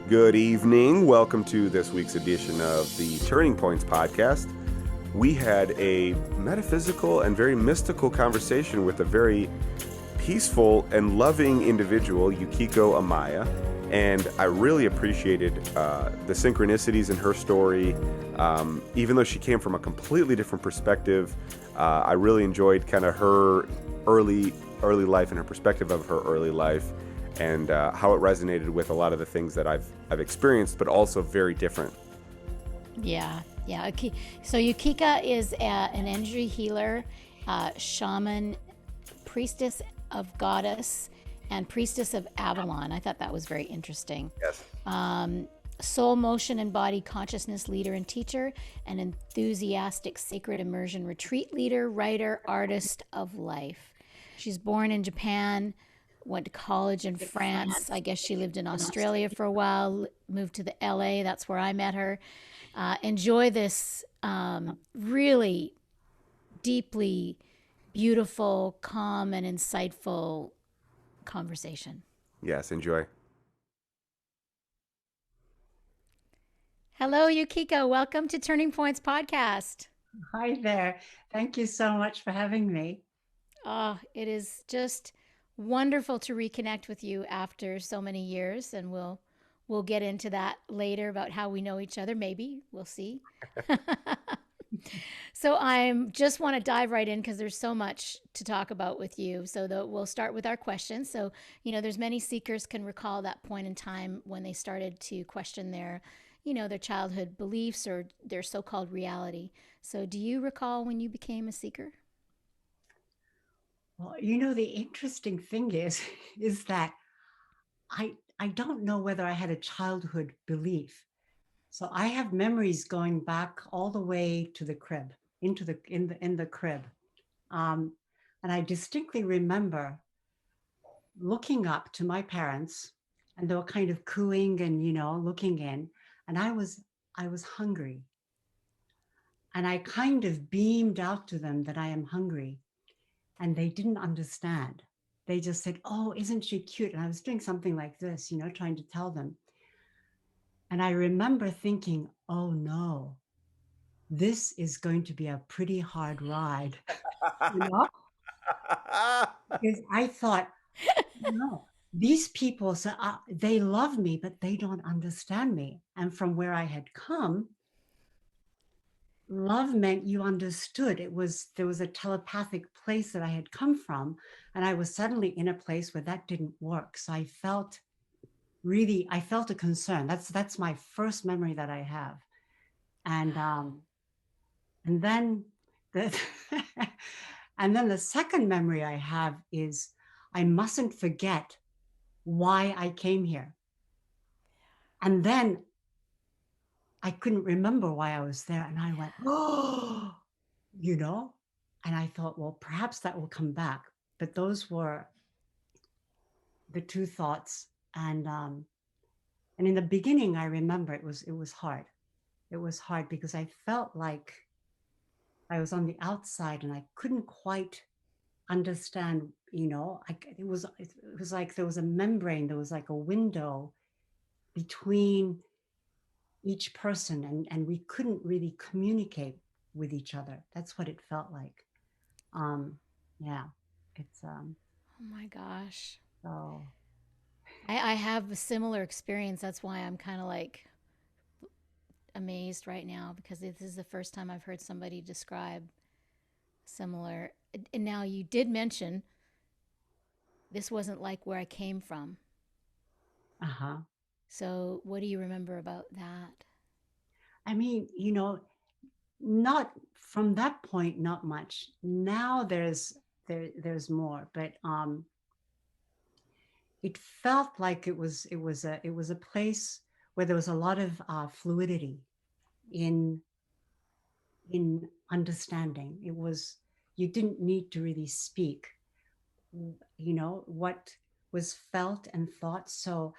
Good evening. Welcome to this week's edition of the Turning Points podcast. We had a metaphysical and very mystical conversation with a very peaceful and loving individual, Yukiko Amaya, and I really appreciated the synchronicities in her story. Even though she came from a completely different perspective, I really enjoyed kind of her early life and her perspective of her early life, and how it resonated with a lot of the things that I've experienced, but also very different. Yeah. So Yukiko is an energy healer, shaman, priestess of goddess, and priestess of Avalon. I thought that was very interesting. Yes. Soul motion and body consciousness leader and teacher, an enthusiastic sacred immersion retreat leader, writer, artist of life. She's born in Japan, went to college in France. I guess she lived in Australia for a while, moved to the LA. That's where I met her. Enjoy this really deeply beautiful, calm, and insightful conversation. Yes, enjoy. Hello, Yukiko. Welcome to Turning Points podcast. Hi there. Thank you so much for having me. Oh, it is just wonderful to reconnect with you after so many years, and we'll get into that later about how we know each other. Maybe we'll see. So I'm just want to dive right in because there's so much to talk about with you. So we'll start with our questions. So there's many seekers can recall that point in time when they started to question their childhood beliefs or their so-called reality. So do you recall when you became a seeker? Well, the interesting thing is that I don't know whether I had a childhood belief. So I have memories going back all the way to the crib, in the crib. And I distinctly remember looking up to my parents, and they were kind of cooing and looking in, and I was hungry. And I kind of beamed out to them that I am hungry. And they didn't understand. They just said, "Oh, isn't she cute?" And I was doing something like this, trying to tell them. And I remember thinking, "Oh no, this is going to be a pretty hard ride." Because I thought, no, these people, they love me, but they don't understand me. And from where I had come, love meant you understood. There was a telepathic place that I had come from, and I was suddenly in a place where that didn't work. So I felt a concern. That's my first memory that I have. And then the and then the second memory I have is I mustn't forget why I came here. And then I couldn't remember why I was there, and I went, "Oh," and I thought, well, perhaps that will come back. But those were the two thoughts. And in the beginning, I remember it was hard. It was hard because I felt like I was on the outside and I couldn't quite understand. It was like there was a membrane, there was like a window between each person, and we couldn't really communicate with each other. That's what it felt like. Yeah, it's Oh my gosh. so I have a similar experience. That's why I'm kind of like amazed right now because this is the first time I've heard somebody describe similar. And now you did mention this wasn't like where I came from. uh-huh. So what do you remember about that? I mean, not from that point, not much. Now there's more, but it felt like it was a place where there was a lot of fluidity in understanding. You didn't need to really speak, what was felt and thought. So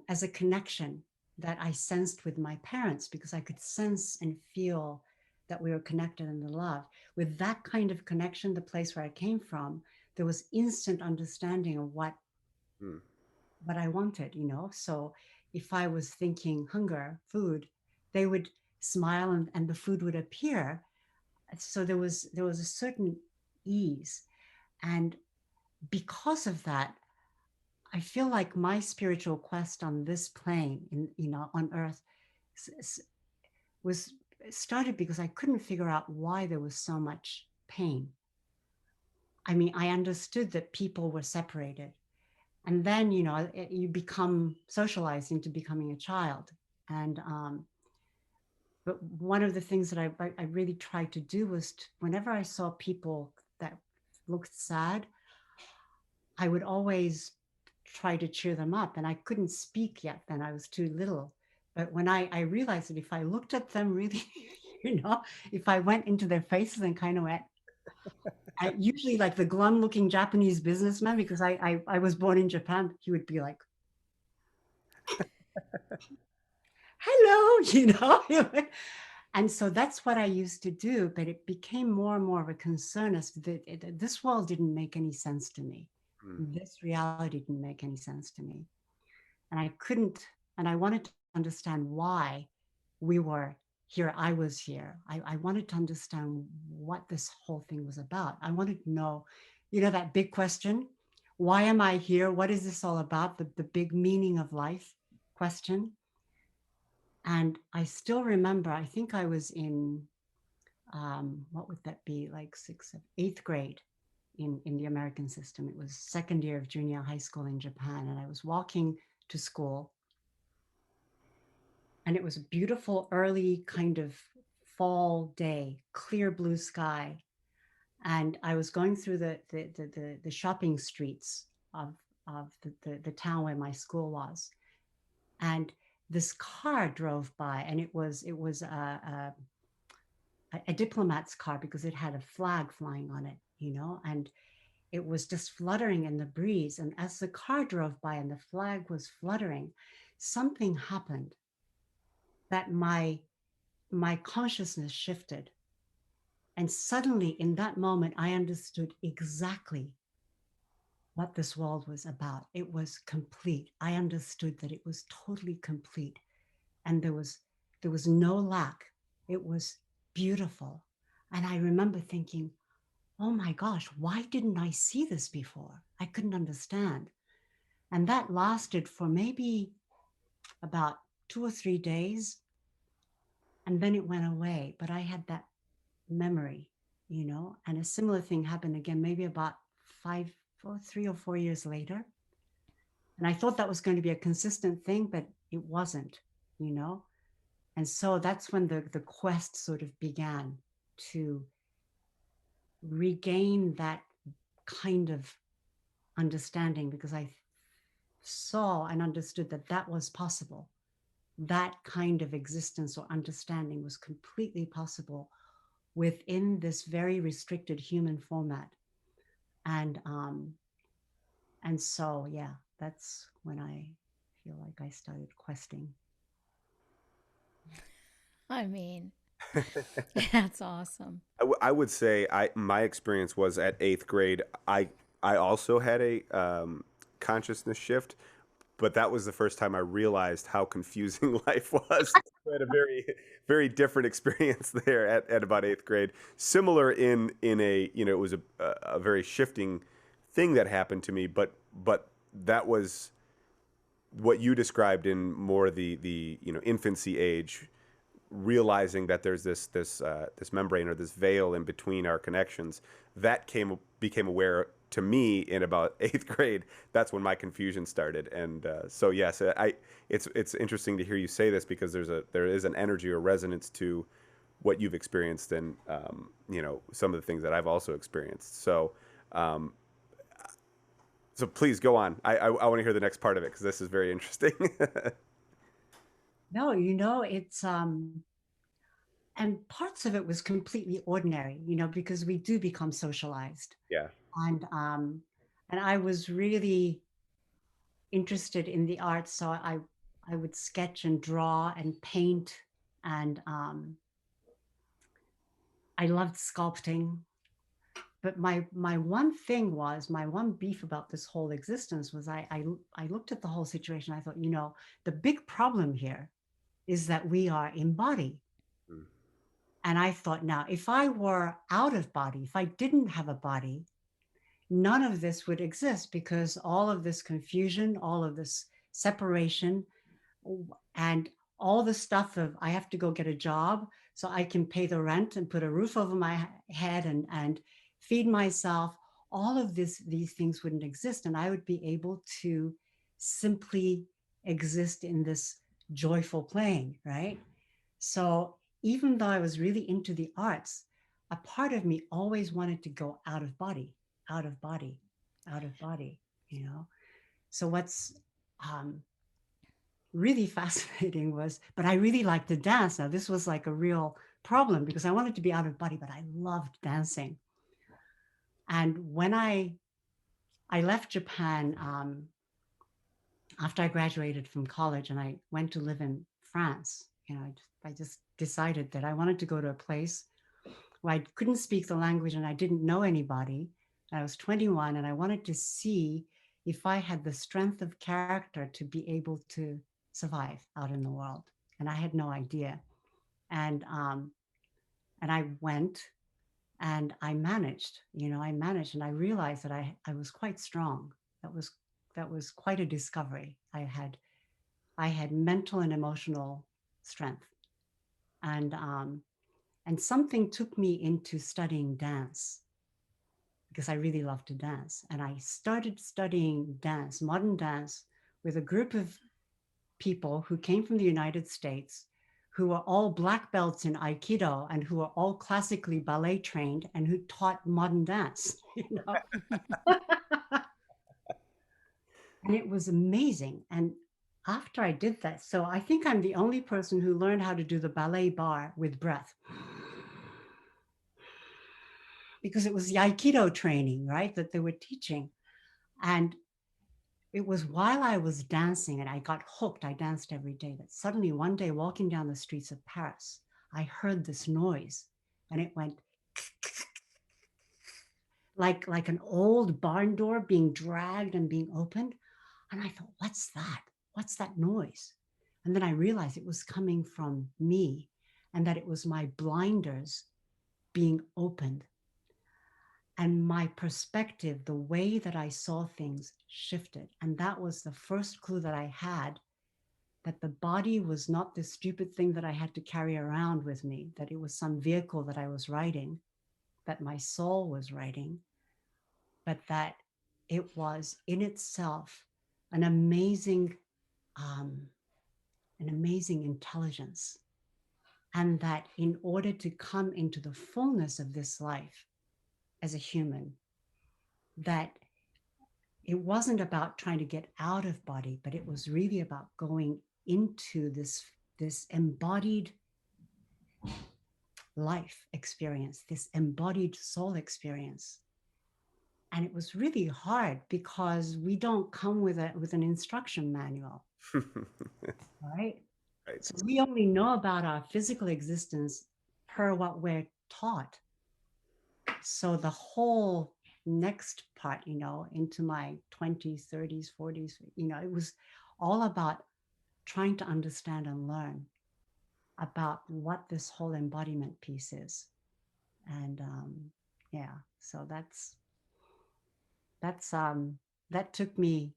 as a connection that I sensed with my parents, because I could sense and feel that we were connected and loved. With that kind of connection, the place where I came from, there was instant understanding of what Hmm. what I wanted, So if I was thinking hunger, food, they would smile and the food would appear. So there was a certain ease. And because of that, I feel like my spiritual quest on this plane on earth was started because I couldn't figure out why there was so much pain. I mean, I understood that people were separated. And then, you become socialized into becoming a child. And, but one of the things that I really tried to do was whenever I saw people that looked sad, I would always try to cheer them up. And I couldn't speak yet then, I was too little. But when I realized that if I looked at them really, if I went into their faces and kind of went, usually like the glum looking Japanese businessman, because I was born in Japan, he would be like, hello, And so that's what I used to do, but it became more and more of a concern as that this world didn't make any sense to me. Mm. This reality didn't make any sense to me. And I couldn't, and I wanted to understand why we were here. I was here. I wanted to understand what this whole thing was about. I wanted to know, that big question, why am I here? What is this all about? The big meaning of life question. And I still remember, I think I was in, what would that be, like eighth grade in the American system. It was second year of junior high school in Japan. And I was walking to school, and it was a beautiful early kind of fall day, clear blue sky. And I was going through the shopping streets of the town where my school was. And this car drove by, and it was a diplomat's car because it had a flag flying on it, and it was just fluttering in the breeze. And as the car drove by and the flag was fluttering, something happened that my consciousness shifted. And suddenly in that moment, I understood exactly what this world was about. It was complete. I understood that it was totally complete. And there was no lack. It was beautiful. And I remember thinking, oh my gosh, why didn't I see this before? I couldn't understand. And that lasted for maybe about 2 or 3 days. And then it went away. But I had that memory, and a similar thing happened again, maybe about 3 or 4 years later. And I thought that was going to be a consistent thing, but it wasn't, you know. And so that's when the quest sort of began to regain that kind of understanding, because I saw and understood that that was possible. That kind of existence or understanding was completely possible within this very restricted human format. And so yeah, that's when I feel like I started questing. I mean, that's awesome. I would say my experience was at eighth grade. I also had a consciousness shift, but that was the first time I realized how confusing life was. I had a very different experience there at about eighth grade. Similar in a it was a very shifting thing that happened to me, but that was what you described in more the infancy age, realizing that there's this membrane or this veil in between our connections. That became aware to me in about eighth grade. That's when my confusion started. And so yes, it's interesting to hear you say this, because there is an energy or resonance to what you've experienced, and some of the things that I've also experienced. Um, so please go on. I want to hear the next part of it, because this is very interesting. No, it's and parts of it was completely ordinary, because we do become socialized. Yeah. And I was really interested in the arts, so I would sketch and draw and paint, and I loved sculpting. but my one thing was, my one beef about this whole existence was, I looked at the whole situation. I thought, the big problem here is that we are in body. Mm. And I thought, now, if I were out of body, if I didn't have a body, none of this would exist, because all of this confusion, all of this separation, and all the stuff of, I have to go get a job so I can pay the rent and put a roof over my head and feed myself, all of these things wouldn't exist. And I would be able to simply exist in this joyful plane, right? So even though I was really into the arts, a part of me always wanted to go out of body, out of body, out of body, you know? So what's um, really fascinating was, but I really liked to dance. Now, this was like a real problem, because I wanted to be out of body, but I loved dancing. And when I left Japan, after I graduated from college, and I went to live in France, I just decided that I wanted to go to a place where I couldn't speak the language and I didn't know anybody. I was 21, and I wanted to see if I had the strength of character to be able to survive out in the world. And I had no idea. And I went, and I managed. I managed, and I realized that I was quite strong. That was quite a discovery. I had mental and emotional strength, and something took me into studying dance, because I really love to dance. And I started studying dance, modern dance, with a group of people who came from the United States, who were all black belts in Aikido, and who were all classically ballet trained, and who taught modern dance. And it was amazing. And after I did that, so I think I'm the only person who learned how to do the ballet bar with breath, because it was the Aikido training, right, that they were teaching. And it was while I was dancing, and I got hooked, I danced every day, that suddenly one day, walking down the streets of Paris, I heard this noise, and it went like an old barn door being dragged and being opened. And I thought, what's that? What's that noise? And then I realized it was coming from me, and that it was my blinders being opened. And my perspective, the way that I saw things, shifted. And that was the first clue that I had, that the body was not this stupid thing that I had to carry around with me, that it was some vehicle that I was riding, that my soul was riding, but that it was in itself an amazing, um, an amazing intelligence. And that in order to come into the fullness of this life as a human, that it wasn't about trying to get out of body, but it was really about going into this embodied life experience, this embodied soul experience. And it was really hard, because we don't come with an instruction manual, right? Right. So we only know about our physical existence per what we're taught. So the whole next part, into my 20s, 30s, 40s, it was all about trying to understand and learn about what this whole embodiment piece is. And yeah, so that took me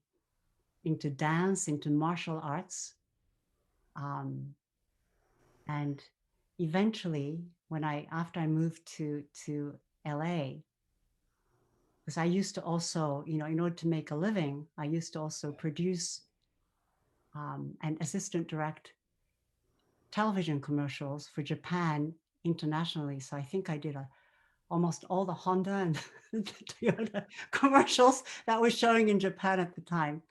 into dance, into martial arts. And eventually, after I moved to LA, because I used to also, in order to make a living, I used to also produce and assistant direct television commercials for Japan internationally. So I think I did almost all the Honda and the Toyota commercials that was showing in Japan at the time.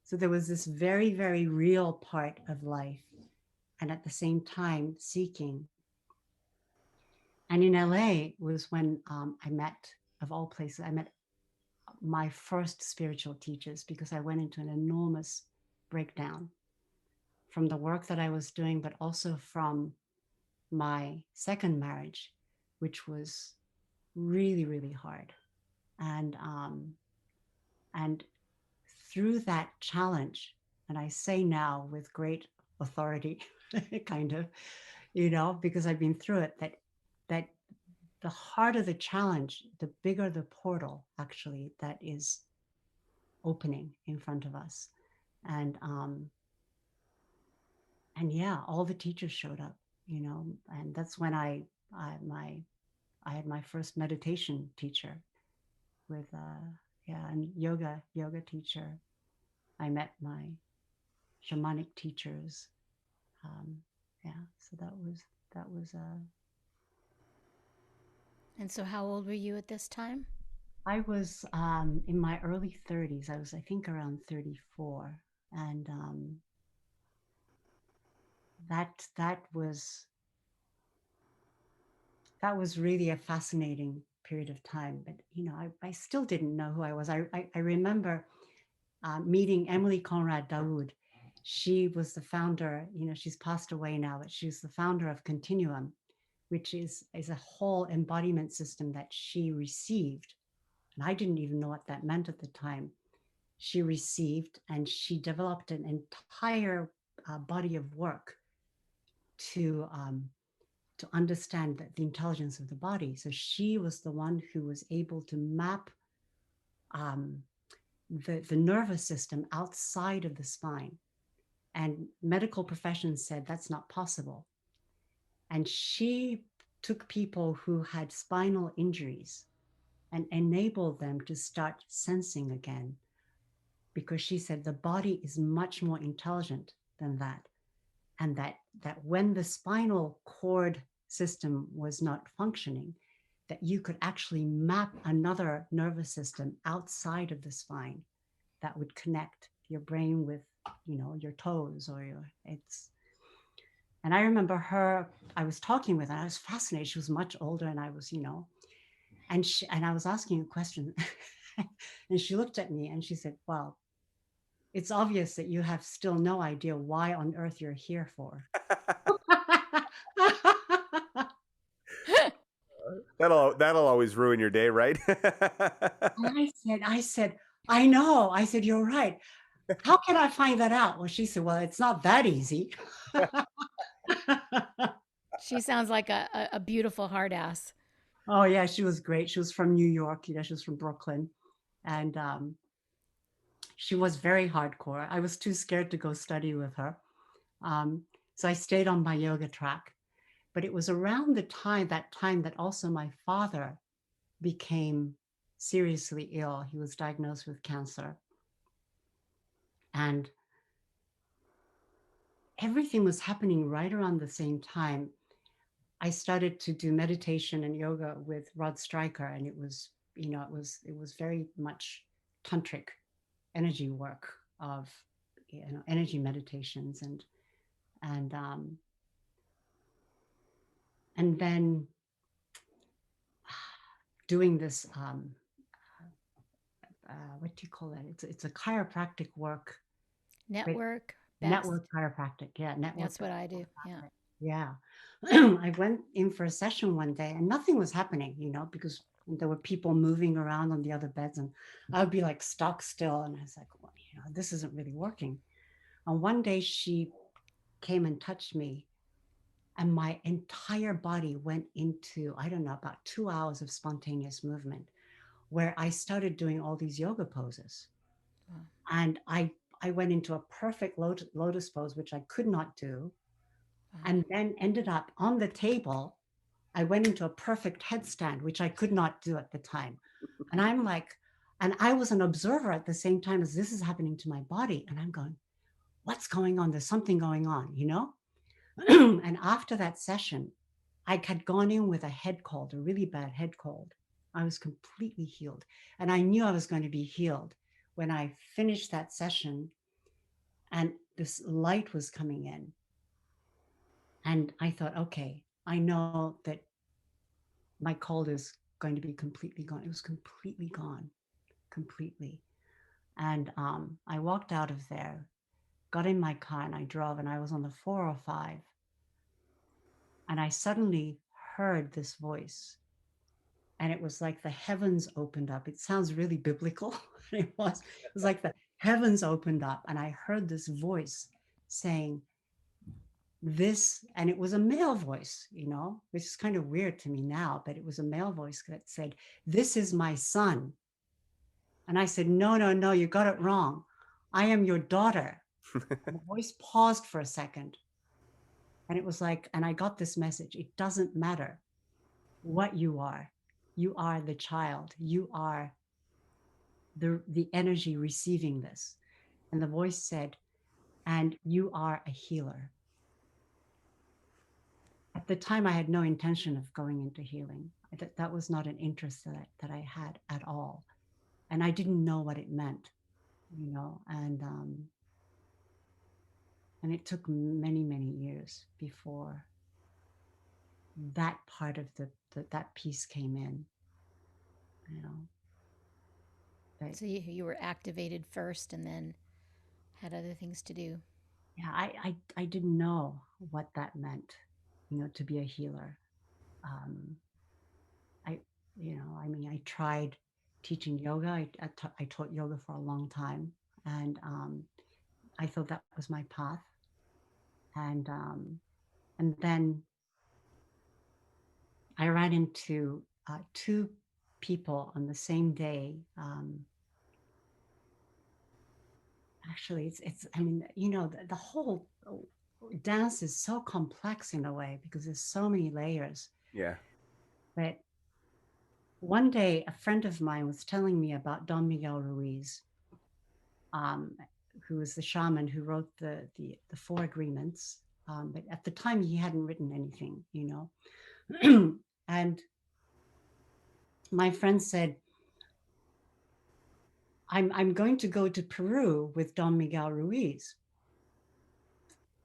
So there was this very, very real part of life, and at the same time seeking. And in LA was when I met, of all places, I met my first spiritual teachers, because I went into an enormous breakdown from the work that I was doing, but also from my second marriage, which was really, really hard. And and through that challenge, and I say now with great authority, kind of, because I've been through it, that the harder the challenge, the bigger the portal actually that is opening in front of us. And and yeah, all the teachers showed up, and that's when I had my first meditation teacher with yeah, and yoga teacher. I met my shamanic teachers. Um, yeah, so that was. And so, how old were you at this time? I was in my early 30s. I was, I think, around 34, and that was really a fascinating period of time. But I still didn't know who I was. I remember meeting Emily Conrad Daoud. She was the founder. She's passed away now, but she's the founder of Continuum, which is a whole embodiment system that she received, and I didn't even know what that meant at the time. She received, and she developed an entire body of work to understand the intelligence of the body. So she was the one who was able to map um, the nervous system outside of the spine. And medical professions said that's not possible. And she took people who had spinal injuries and enabled them to start sensing again, because she said the body is much more intelligent than that. And that when the spinal cord system was not functioning, that you could actually map another nervous system outside of the spine that would connect your brain with your toes or your it's and I remember her. I was talking with her. I was fascinated. She was much older, and I was and I was asking a question. And she looked at me and she said, well, it's obvious that you have still no idea why on earth you're here for. That'll always ruin your day, right? And I said, I know. I said, you're right. How can I find that out? Well, she said, well, it's not that easy. She sounds like a beautiful hard ass. Oh yeah, she was great. She was from New York. She was from Brooklyn, and she was very hardcore. I was too scared to go study with her, um, so I stayed on my yoga track. But it was around that time that also my father became seriously ill. He was diagnosed with cancer, and everything was happening right around the same time. I started to do meditation and yoga with Rod Stryker, and it was very much tantric energy work of energy meditations, and and then doing this what do you call that? It's a chiropractic work, Network, best. network chiropractic. Yeah, network That's what I do. Yeah. chiropractic. Yeah. I went in for a session one day and nothing was happening, because there were people moving around on the other beds, and I would be like stuck still. And I was like, well, this isn't really working. And one day she came and touched me, and my entire body went into, I don't know, about 2 hours of spontaneous movement, where I started doing all these yoga poses. Wow. And I went into a perfect lotus pose, which I could not do, Wow. and then ended up on the table. I went into a perfect headstand, which I could not do at the time. And I'm like, and I was an observer at the same time as this is happening to my body. And I'm going, what's going on? There's something going on. And after that session, I had gone in with a head cold, a really bad head cold. I was completely healed. And I knew I was going to be healed when I finished that session and this light was coming in. And I thought, okay, I know that my cold is going to be completely gone. It was completely gone, completely. And I walked out of there, got in my car, and I drove, and I was on the 405. And I suddenly heard this voice. and it was like the heavens opened up. It sounds really biblical. It was like the heavens opened up, and I heard this voice saying this, and it was a male voice, which is kind of weird to me now, but it was a male voice that said, "This is my son." And I said, "No, no, no, you got it wrong. I am your daughter." And the voice paused for a second. And it was like, and I got this message: it doesn't matter what you are. You are the child. You are the energy receiving this. And the voice said, "And you are a healer." At the time, I had no intention of going into healing. That was not an interest that I had at all. And I didn't know what it meant, and it took many, many years before that part of that piece came in, you know. But So you were activated first and then had other things to do. yeah, I didn't know what that meant, to be a healer. Um, I, I mean, I tried teaching yoga. I taught yoga for a long time, and I thought that was my path. And then I ran into two people on the same day. Actually, it's. I mean, the whole dance is so complex in a way because there's so many layers. Yeah. But one day, a friend of mine was telling me about Don Miguel Ruiz, um, who was the shaman who wrote the Four Agreements. But at the time, he hadn't written anything. And my friend said, I'm going to go to Peru with Don Miguel Ruiz.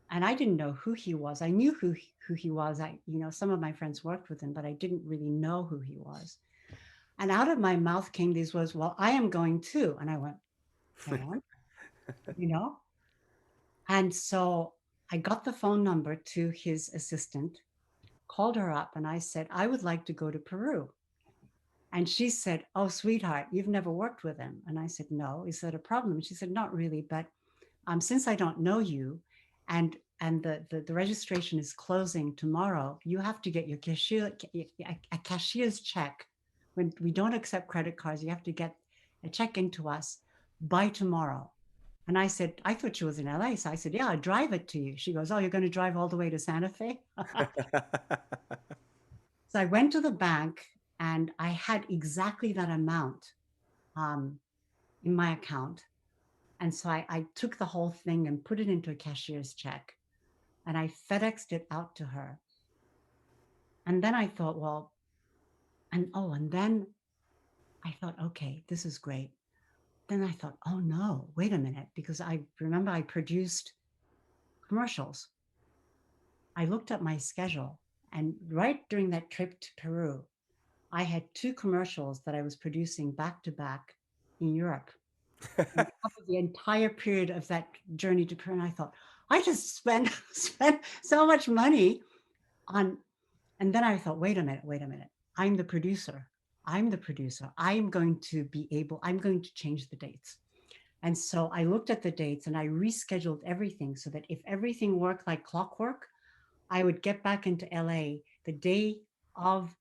And I didn't know who he was. I knew who he was. Some of my friends worked with him, but I didn't really know who he was. And out of my mouth came these words, "Well, I am going too." And I went, "And?" you know? And so I got the phone number to his assistant, called her up, and I said, "I would like to go to Peru." And she said, "Oh, sweetheart, you've never worked with him." And I said, "No." Is that a problem? She said, "Not really, but since I don't know you, and the registration is closing tomorrow, you have to get your a cashier's check. When we don't accept credit cards, you have to get a check into us by tomorrow." And I said, I thought she was in LA. So I said, "Yeah, I'll drive it to you." She goes, "Oh, you're going to drive all the way to Santa Fe?" So I went to the bank and I had exactly that amount um, in my account. And so I took the whole thing and put it into a cashier's check, and I FedExed it out to her. And then I thought, well, and then I thought, okay, this is great. Then I thought, oh no, wait a minute, because I remember I produced commercials. I looked at my schedule, and right during that trip to Peru, I had two commercials that I was producing back to back in Europe. And covered the entire period of that journey to Peru. And I thought, I just spent so much money on. And then I thought, wait a minute. I'm the producer. I'm the producer. I'm going to change the dates. And so I looked at the dates and I rescheduled everything so that if everything worked like clockwork, I would get back into LA the day of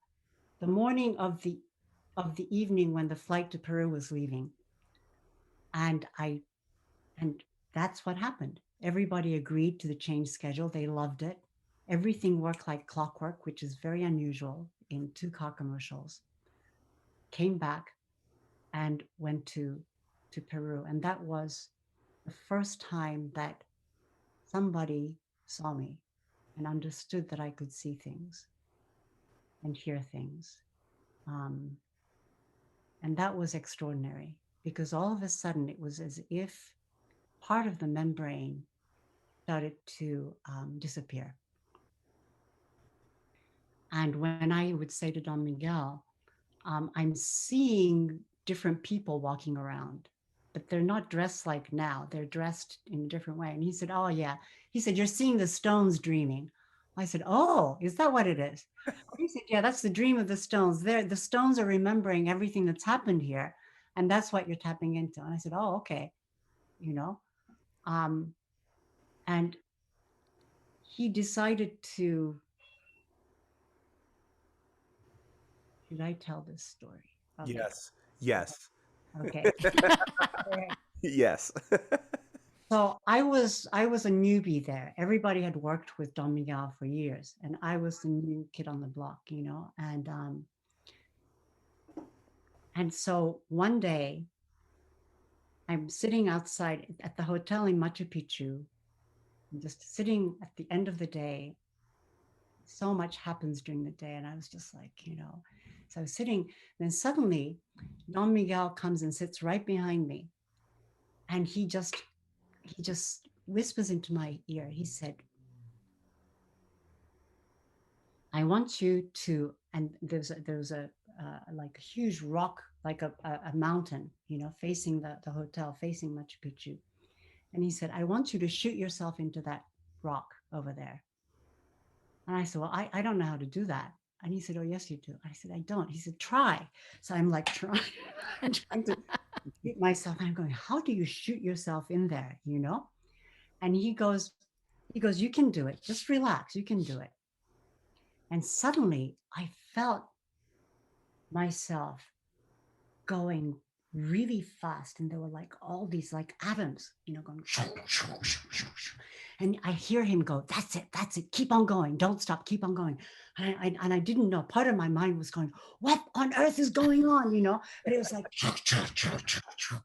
the morning of the evening when the flight to Peru was leaving. And I and that's what happened. Everybody agreed to the change schedule. They loved it. Everything worked like clockwork, which is very unusual in two car commercials. Came back and went to Peru. And that was the first time that somebody saw me and understood that I could see things and hear things. Um, and that was extraordinary because all of a sudden it was as if part of the membrane started to disappear. And when I would say to Don Miguel, I'm seeing different people walking around, but they're not dressed like now. They're dressed in a different way. And he said, "Oh, yeah." He said, "You're seeing the stones dreaming." I said, oh, is that what it is? He said, yeah, that's the dream of the stones. The stones are remembering everything that's happened here. And that's what you're tapping into. And I said, oh, okay. You know, um, and he decided to, should I tell this story? Okay. Yes. Yes. Okay. Yes. So I was a newbie there. Everybody had worked with Don Miguel for years, and I was the new kid on the block, and so one day I'm sitting outside at the hotel in Machu Picchu, just sitting at the end of the day. So much happens during the day, and I was just like, so I was sitting, then suddenly Don Miguel comes and sits right behind me, and he just whispers into my ear. He said, I want you to, and there's a like a huge rock, like a mountain, facing the hotel, facing Machu Picchu. And he said, I want you to shoot yourself into that rock over there. And I said, well, I don't know how to do that. And he said, oh, yes, you do. I said, I don't. He said, try. So I'm like trying, I'm trying to shoot myself. And I'm going, how do you shoot yourself in there? And he goes, you can do it. Just relax. You can do it. And suddenly I felt myself going really fast, and there were like all these like atoms, going shoo, shoo, shoo, shoo, shoo. And I hear him go, that's it, keep on going, don't stop, keep on going. And I didn't know, part of my mind was going, what on earth is going on, but it was like shoo, shoo, shoo, shoo, shoo.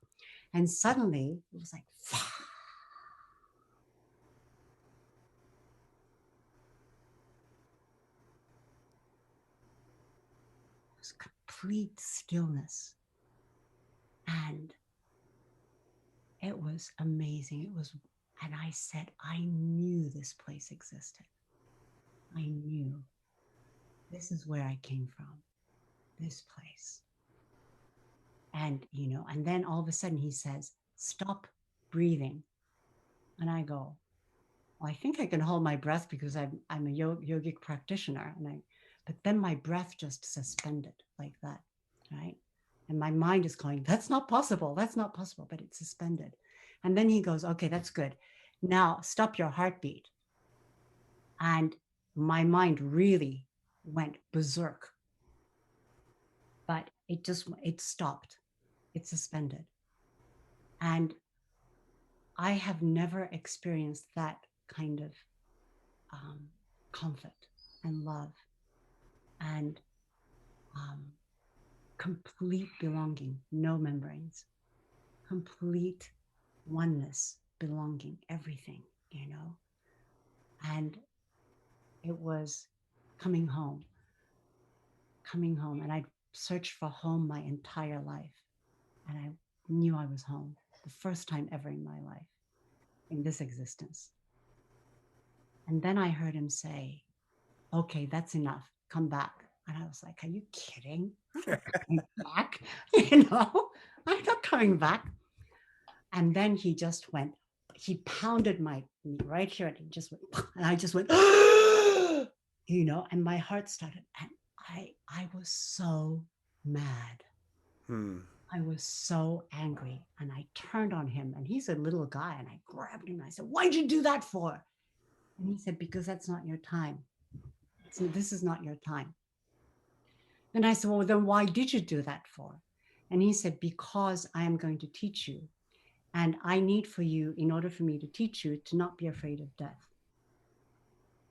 And suddenly it was like it was complete stillness. And it was amazing. And I said, I knew this place existed. I knew this is where I came from, this place. And, and then all of a sudden he says, stop breathing. And I go, well, I think I can hold my breath because I'm a yogic practitioner. But then my breath just suspended like that, right? And my mind is going, that's not possible. That's not possible, but it's suspended. And then he goes, okay, that's good. Now stop your heartbeat. And my mind really went berserk. But it stopped. It suspended. And I have never experienced that kind of comfort and love and complete belonging, no membranes, complete oneness, belonging, everything, And it was coming home. And I'd searched for home my entire life. And I knew I was home the first time ever in my life, in this existence. And then I heard him say, okay, that's enough. Come back. And I was like, are you kidding? I'm not coming back. I'm not coming back. And then he just went, he pounded my knee right here. And he just went, and I just went, and my heart started. And I was so mad. I was so angry. And I turned on him. And he's a little guy. And I grabbed him. And I said, why'd you do that for? And he said, because that's not your time. So this is not your time. And I said, well, then why did you do that for? And he said, because I am going to teach you. And I need for you, in order for me to teach you, to not be afraid of death.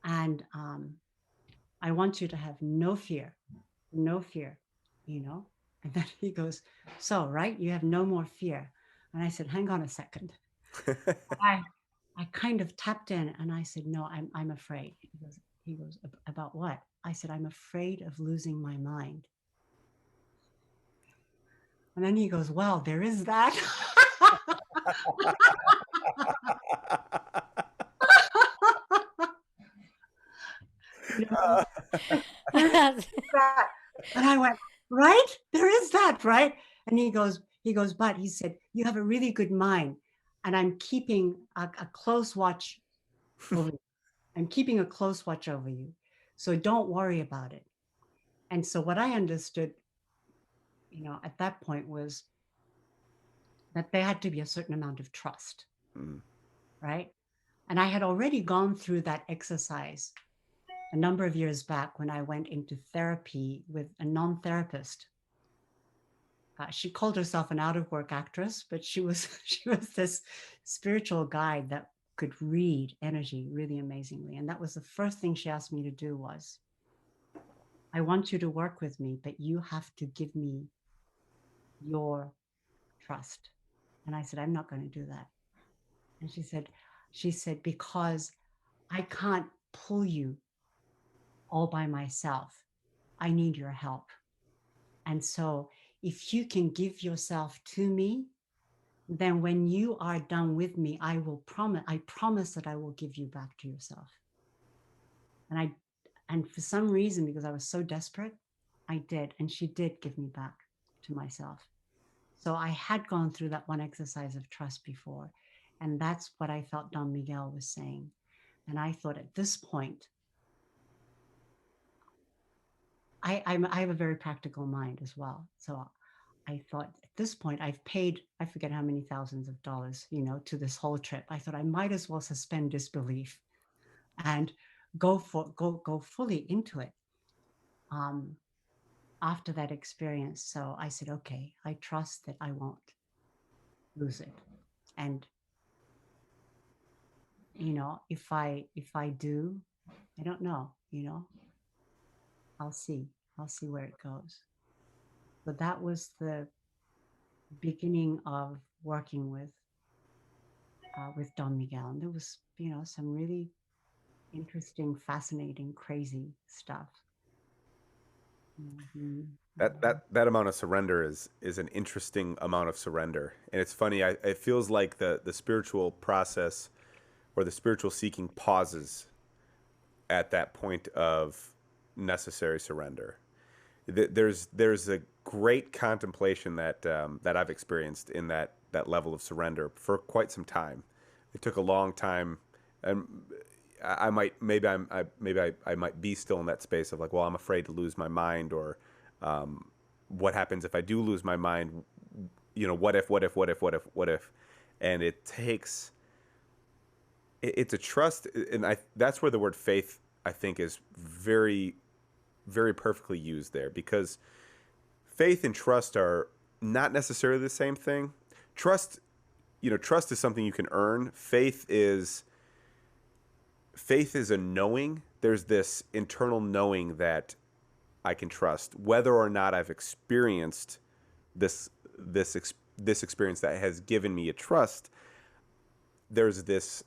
And I want you to have no fear, And then he goes, so, right, you have no more fear. And I said, hang on a second. I kind of tapped in and I said, no, I'm afraid. He goes, about what? I said, I'm afraid of losing my mind. And then he goes, well, there is that. And I went, right? There is that, right? And he goes, but he said, you have a really good mind. And I'm keeping a close watch over you. I'm keeping a close watch over you. So don't worry about it. And so what I understood, at that point was that there had to be a certain amount of trust, right? And I had already gone through that exercise a number of years back when I went into therapy with a non-therapist. She called herself an out-of-work actress, but she was she was this spiritual guide that could read energy really amazingly. And that was the first thing she asked me to do was, I want you to work with me, but you have to give me your trust. And I said, I'm not going to do that. And she said, because I can't pull you all by myself. I need your help. And so if you can give yourself to me, then when you are done with me, I promise that I will give you back to yourself. And for some reason, because I was so desperate, I did. And she did give me back to myself. So I had gone through that one exercise of trust before. And that's what I felt Don Miguel was saying. And I thought at this point, I have a very practical mind as well. So I thought at this point, I've paid, I forget how many thousands of dollars, to this whole trip. I thought I might as well suspend disbelief and go fully into it after that experience. So I said, okay, I trust that I won't lose it. And if I do, I don't know, I'll see. I'll see where it goes. But that was the beginning of working with Don Miguel. And there was, some really interesting, fascinating, crazy stuff. Mm-hmm. That amount of surrender is an interesting amount of surrender, and it's funny. It feels like the spiritual process or the spiritual seeking pauses at that point of necessary surrender. There's a great contemplation that I've experienced in that level of surrender for quite some time. It took a long time, and I might maybe I might be still in that space of like, well, I'm afraid to lose my mind, or what happens if I do lose my mind? What if? And it takes it's a trust, and that's where the word faith I think is very very perfectly used there, because faith and trust are not necessarily the same thing. Trust is something you can earn. Faith is a knowing. There's this internal knowing that I can trust, whether or not I've experienced this experience that has given me a trust. There's this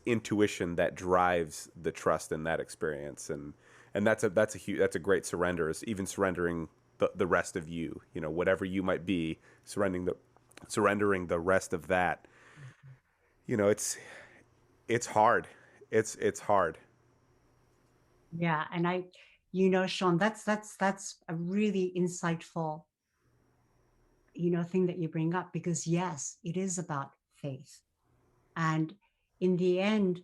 intuition that drives the trust in that experience, and that's a great surrender. Is even surrendering the rest of you, whatever you might be, surrendering the rest of that. It's hard. It's hard. Yeah, and Sean, that's a really insightful, thing that you bring up, because yes, it is about faith. And in the end,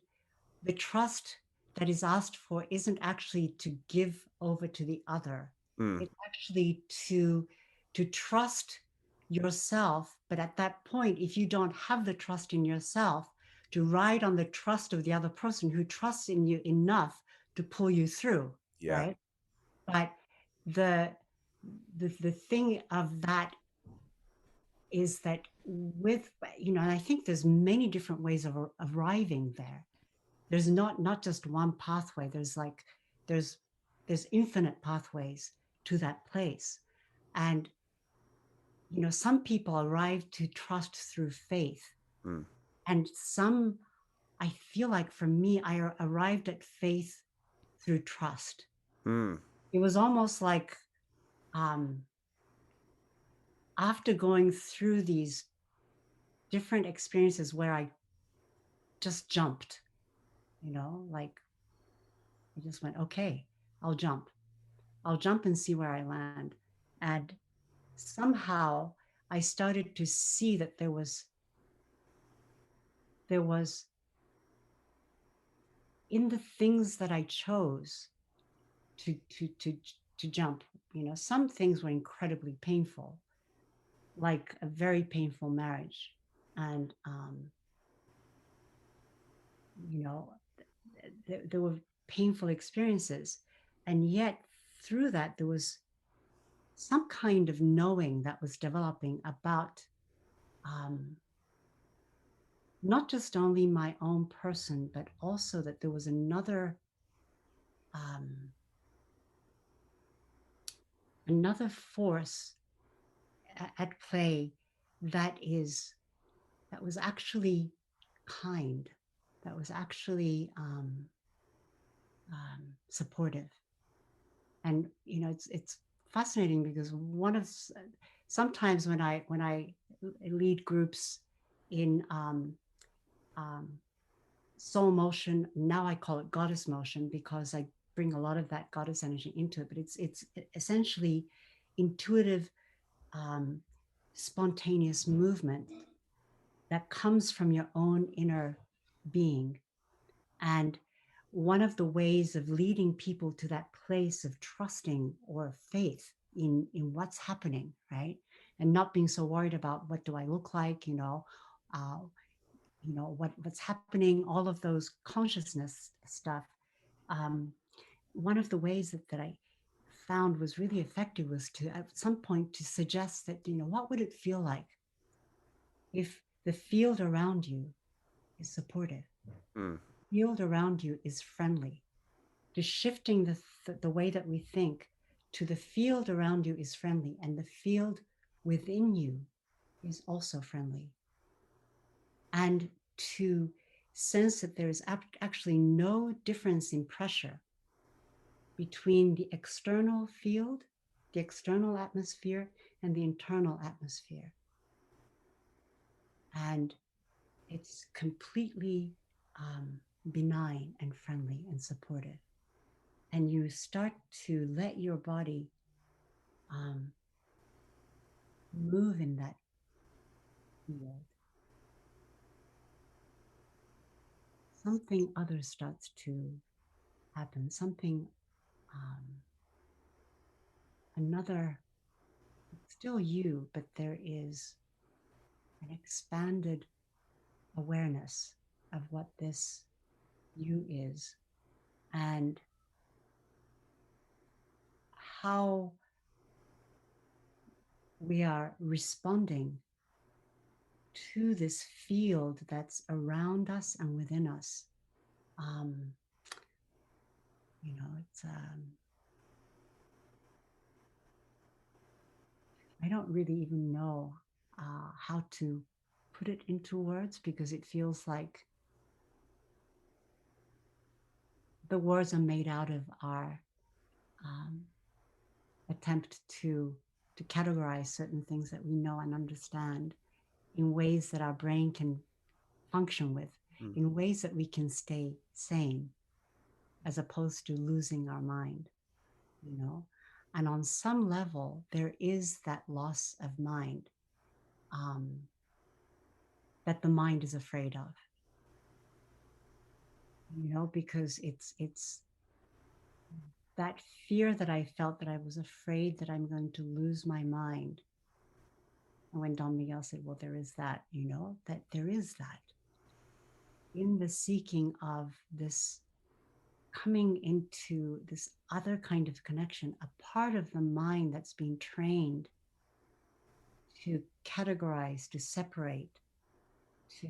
the trust that is asked for isn't actually to give over to the other. Mm, It's actually to trust yourself. But at that point, if you don't have the trust in yourself, to ride on the trust of the other person who trusts in you enough to pull you through, yeah. right? But the the thing of that is that with, and I think there's many different ways of arriving there. There's not just one pathway. There's there's infinite pathways to that place. And some people arrive to trust through faith, Mm, and some, I feel like for me, I arrived at faith through trust. mm, It was almost like, um, after going through these different experiences where I just jumped, like I just went, okay, I'll jump. I'll jump and see where I land. And somehow I started to see that there was in the things that I chose to jump, some things were incredibly painful, like a very painful marriage. And, you know, there were painful experiences. And yet through that, there was some kind of knowing that was developing about not just only my own person, but also that there was um, another force at play that was actually kind, that was actually supportive. And it's fascinating because sometimes when I lead groups in um, soul motion, now I call it goddess motion because I bring a lot of that goddess energy into it, but it's essentially intuitive, um, spontaneous movement that comes from your own inner being. And one of the ways of leading people to that place of trusting or faith in what's happening, right? And not being so worried about what do I look like, what's happening, all of those consciousness stuff. Um, One of the ways that I found was really effective was to at some point to suggest that, what would it feel like if the field around you is supportive, Mm. field around you is friendly, just shifting the way that we think to the field around you is friendly and the field within you is also friendly. And to sense that there is actually no difference in pressure between the external field, the external atmosphere, and the internal atmosphere. And it's completely benign and friendly and supportive. And you start to let your body um, move in that field. Something other starts to happen, something, another, still you, but there is an expanded awareness of what this you is and how we are responding to this field that's around us and within us. Um, it's I don't really even know how to put it into words because it feels like the words are made out of our attempt to categorize certain things that we know and understand in ways that our brain can function with, in ways that we can stay sane, as opposed to losing our mind, And on some level, there is that loss of mind that the mind is afraid of, because it's that fear that I felt, that I was afraid that I'm going to lose my mind. And when Don Miguel said, well, there is that, that there is that in the seeking of this, coming into this other kind of connection, a part of the mind that's being trained to categorize, to separate, to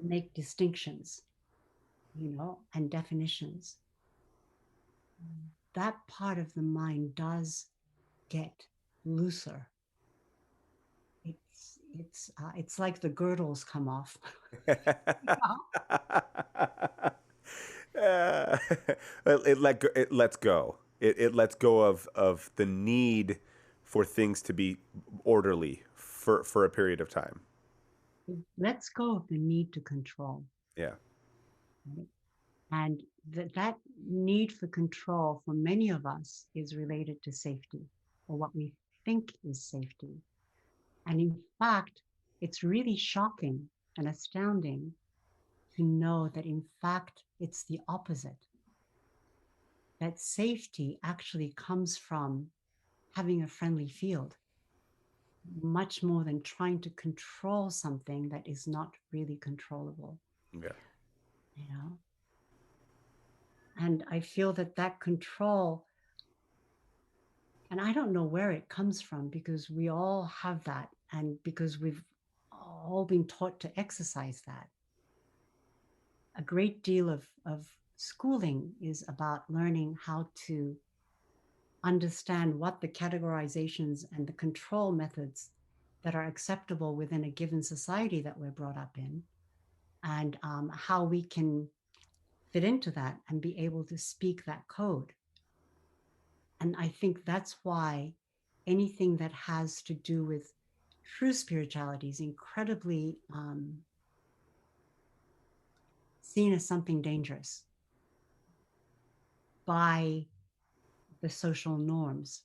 make distinctions, and definitions. That part of the mind does get looser. It's like the girdles come off. It lets go. It lets go of the need for things to be orderly for a period of time. It lets go of the need to control. Yeah. Right? And that need for control for many of us is related to safety, or what we think is safety. And in fact, it's really shocking and astounding to know that in fact it's the opposite, that safety actually comes from having a friendly field, much more than trying to control something that is not really controllable, Yeah. you know. And I feel that that control, and I don't know where it comes from, because we all have that, and because we've all been taught to exercise that. A great deal of schooling is about learning how to understand what the categorizations and the control methods that are acceptable within a given society that we're brought up in, and how we can fit into that and be able to speak that code. And I think that's why anything that has to do with true spirituality is incredibly seen as something dangerous by the social norms,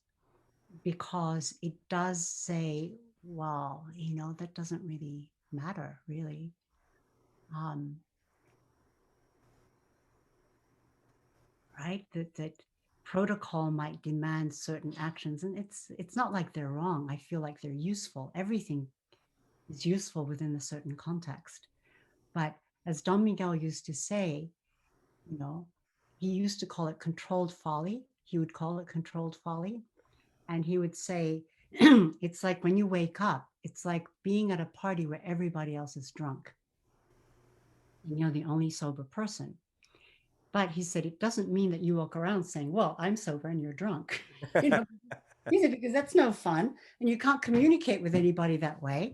because it does say, well, you know, that doesn't really matter, really. Um, right? That protocol might demand certain actions, and it's not like they're wrong. I feel like they're useful. Everything is useful within a certain context. But as Don Miguel used to say, you know, he used to call it controlled folly. He would call it controlled folly. And he would say, it's like when you wake up, it's like being at a party where everybody else is drunk and you're the only sober person. But he said, it doesn't mean that you walk around saying, well, I'm sober and you're drunk. You know, he said, because that's no fun. And you can't communicate with anybody that way.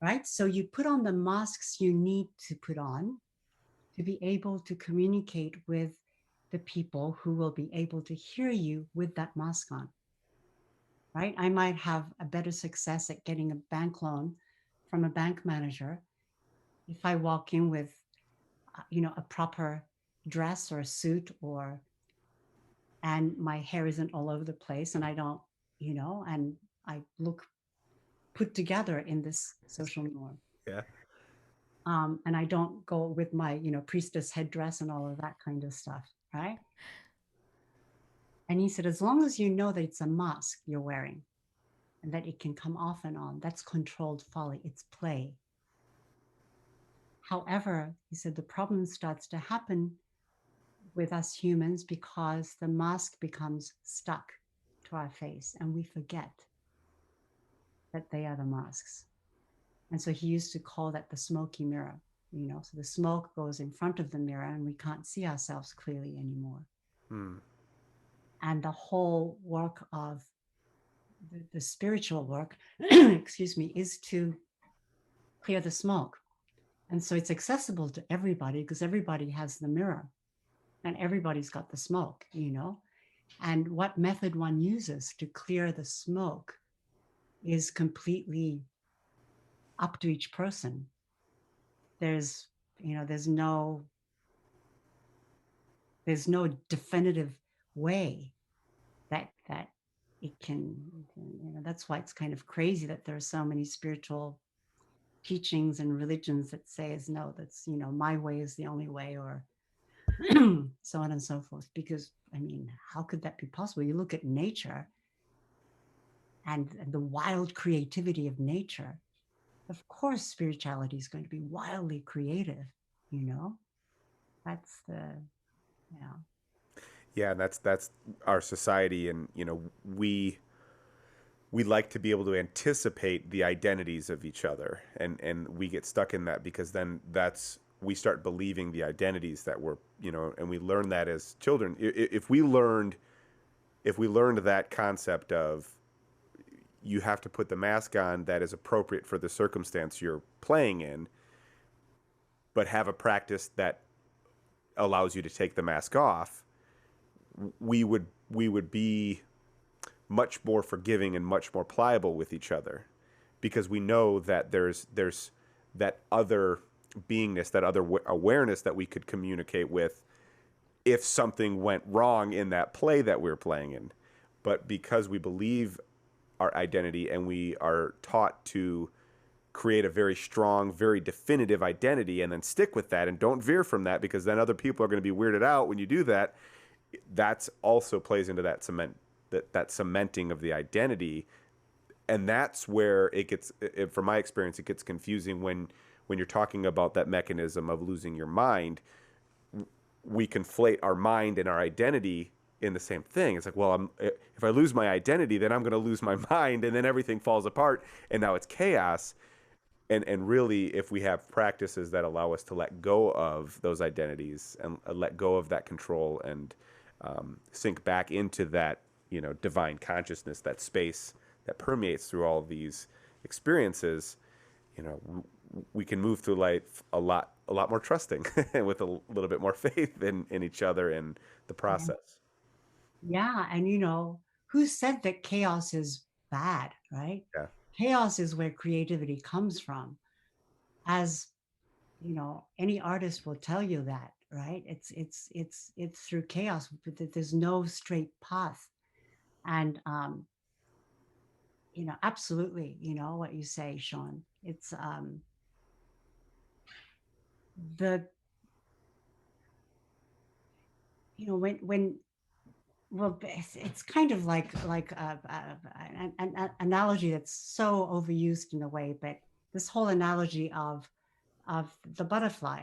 Right. So you put on the masks you need to put on to be able to communicate with the people who will be able to hear you with that mask on. Right. I might have a better success at getting a bank loan from a bank manager if I walk in with, you know, a proper dress or a suit, or and my hair isn't all over the place, and I don't, you know, and I look put together in this social norm. Yeah. And I don't go with my, you know, priestess headdress and all of that kind of stuff, right? And he said, as long as you know that it's a mask you're wearing and that it can come off and on, that's controlled folly. It's play. However, he said the problem starts to happen with us humans because the mask becomes stuck to our face and we forget that they are the masks. And so he used to call that the smoky mirror, you know, so the smoke goes in front of the mirror and we can't see ourselves clearly anymore. And the whole work of the spiritual work, excuse me, is to clear the smoke. And so it's accessible to everybody because everybody has the mirror and everybody's got the smoke, you know. And what method one uses to clear the smoke is completely up to each person. There's, you know, there's no definitive way that it can, you know. That's why it's kind of crazy that there are so many spiritual teachings and religions that says, no, that's, you know, my way is the only way, or so on and so forth. Because I mean, how could that be possible? You look at nature and the wild creativity of nature. Of course spirituality is going to be wildly creative, you know. That's the, you know. Yeah, and that's our society, and you know, we like to be able to anticipate the identities of each other, and we get stuck in that because then that's we start believing the identities that we're, you know, and we learn that as children. If we learned that concept of you have to put the mask on that is appropriate for the circumstance you're playing in, but have a practice that allows you to take the mask off, we would be much more forgiving and much more pliable with each other, because we know that there's that other beingness, that other awareness that we could communicate with if something went wrong in that play that we're playing in. But because we believe our identity and we are taught to create a very strong, very definitive identity and then stick with that and don't veer from that, because then other people are going to be weirded out when you do that. That's also plays into that that cementing of the identity. And that's where it gets, from my experience, it gets confusing when you're talking about that mechanism of losing your mind. We conflate our mind and our identity in the same thing. It's like, well, if I lose my identity, then I'm going to lose my mind, and then everything falls apart, and now it's chaos. And really, if we have practices that allow us to let go of those identities and let go of that control and sink back into that, divine consciousness, that space that permeates through all of these experiences, we can move through life a lot more trusting and with a little bit more faith in each other and the Yeah. process. Yeah. And who said that chaos is bad, right? Yeah. Chaos is where creativity comes from. As any artist will tell you that, right? It's through chaos, but there's no straight path. And absolutely, what you say, Sean. It's the when well, it's kind of like an analogy that's so overused in a way, but this whole analogy of the butterfly,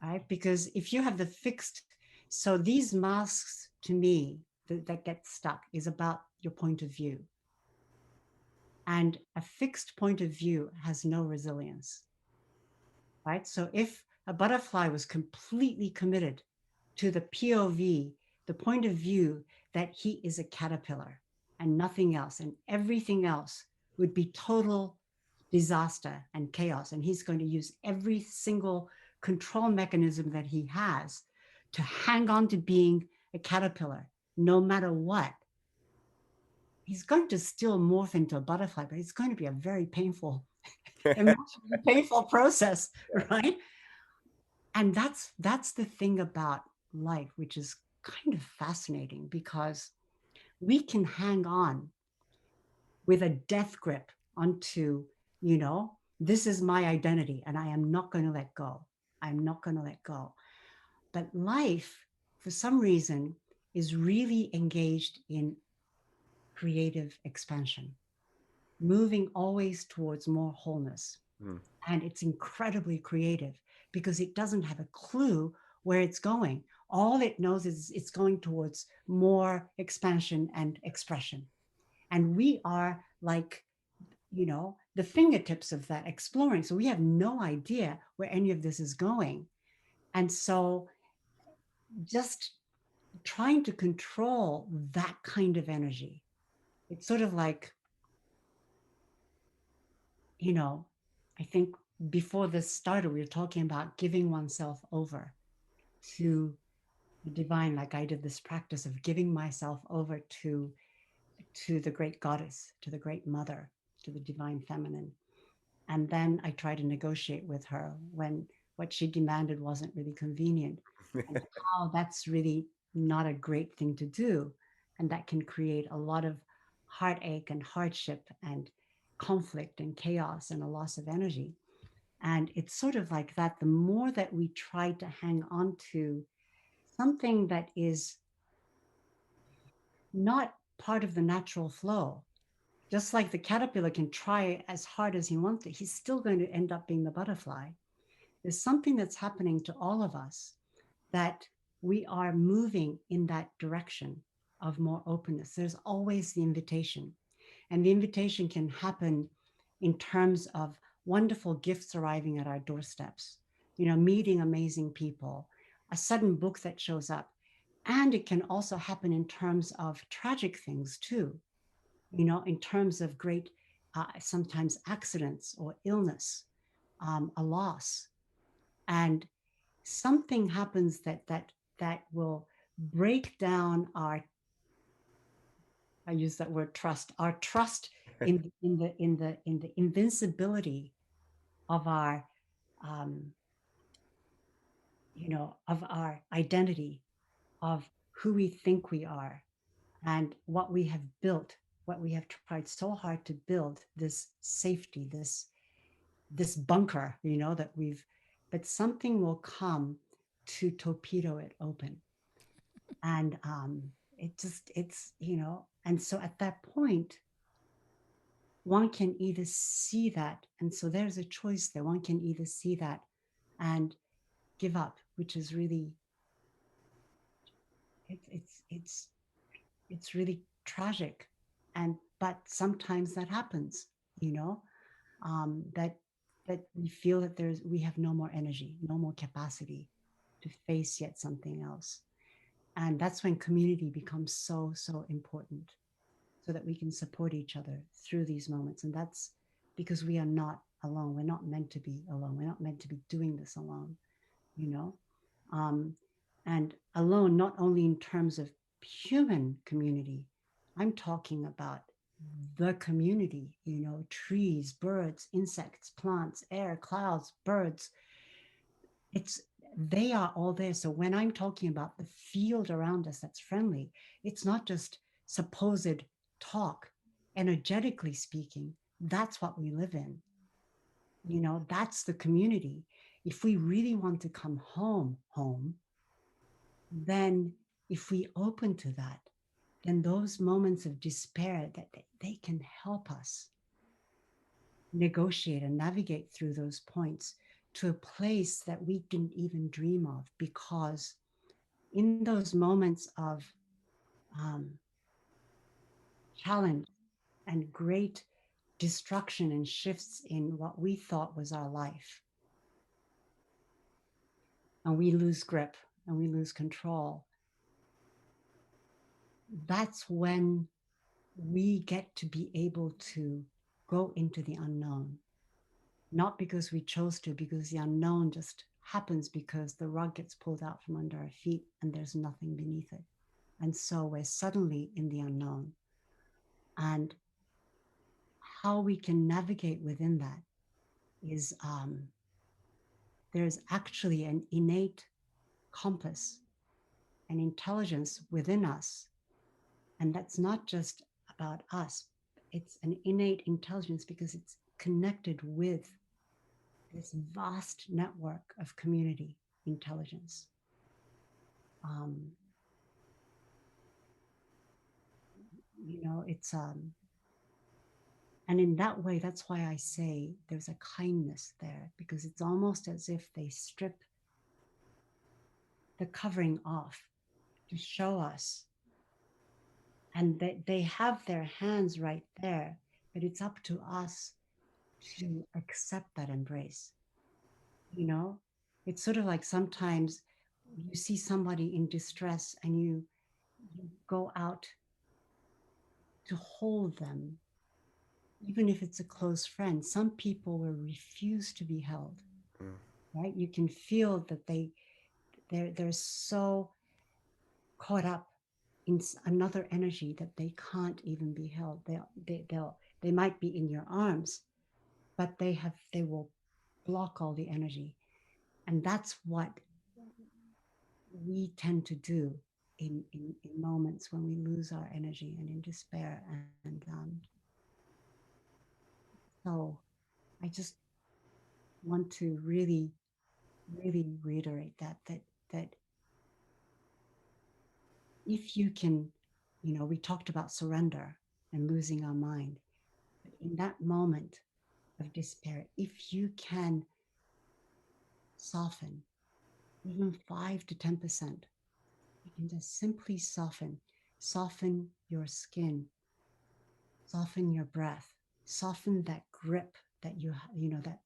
right? Because if you have the fixed, so these masks to me that get stuck is about your point of view, and a fixed point of view has no resilience, right? So if a butterfly was completely committed to the POV, the point of view that he is a caterpillar and nothing else, and everything else would be total disaster and chaos. And he's going to use every single control mechanism that he has to hang on to being a caterpillar, no matter what. He's going to still morph into a butterfly, but it's going to be a very painful, emotionally painful process, right? And that's the thing about life, which is kind of fascinating, because we can hang on with a death grip onto, this is my identity and I am not going to let go. I'm not going to let go. But life, for some reason, is really engaged in creative expansion, moving always towards more wholeness. Mm. And it's incredibly creative because it doesn't have a clue where it's going. All it knows is it's going towards more expansion and expression. And we are like, the fingertips of that exploring. So we have no idea where any of this is going. And so just trying to control that kind of energy, it's sort of like, you know, I think before this started, we were talking about giving oneself over to the divine. Like I did this practice of giving myself over to the great goddess, to the great mother, to the divine feminine. And then I tried to negotiate with her when what she demanded wasn't really convenient, and how that's really not a great thing to do. And that can create a lot of heartache and hardship and conflict and chaos and a loss of energy. And it's sort of like that. The more that we try to hang on to something that is not part of the natural flow, just like the caterpillar can try as hard as he wants to, he's still going to end up being the butterfly. There's something that's happening to all of us, that we are moving in that direction of more openness. There's always the invitation. And the invitation can happen in terms of wonderful gifts arriving at our doorsteps, meeting amazing people, a sudden book that shows up. And it can also happen in terms of tragic things too, in terms of great, sometimes accidents or illness, a loss. And something happens that will break down our, I use that word trust, our trust in the invincibility of our um, of our identity, of who we think we are and what we have built what we have tried so hard to build, this safety, this bunker, that we've, but something will come to torpedo it open. And and so at that point, one can either see that, and so there's a choice there. One can either see that and give up, which is really, it's really tragic. And but sometimes that happens, you know, that we feel that we have no more energy, no more capacity to face yet something else. And that's when community becomes so important, so that we can support each other through these moments. And that's because we are not alone. We're not meant to be alone. We're not meant to be doing this alone, you know? Um, and alone, not only in terms of human community, I'm talking about the community, trees, birds, insects, plants, air, clouds, birds. It's they are all there. So when I'm talking about the field around us that's friendly, it's not just supposed talk. Energetically speaking, that's what we live in. That's the community. If we really want to come home, then if we open to that, then those moments of despair, that they can help us negotiate and navigate through those points to a place that we didn't even dream of. Because in those moments of um, challenge and great destruction and shifts in what we thought was our life, and we lose grip and we lose control, that's when we get to be able to go into the unknown. Not because we chose to, because the unknown just happens, because the rug gets pulled out from under our feet and there's nothing beneath it. And so we're suddenly in the unknown. And how we can navigate within that is there's actually an innate compass and intelligence within us. And that's not just about us, it's an innate intelligence because it's connected with this vast network of community intelligence. Um, it's and in that way, that's why I say there's a kindness there, because it's almost as if they strip the covering off to show us, and they have their hands right there, but it's up to us to accept that embrace. you know it's sort of like sometimes you see somebody in distress and you go out to hold them, even if it's a close friend. Some people will refuse to be held. Right, you can feel that they're so caught up in another energy that they can't even be held. They might be in your arms, but they will block all the energy. And that's what we tend to do in moments when we lose our energy and in despair. And so I just want to really, really reiterate that if you can, we talked about surrender and losing our mind. But in that moment of despair, if you can soften even 5 to 10%, you can just simply soften your skin, soften your breath, soften that grip that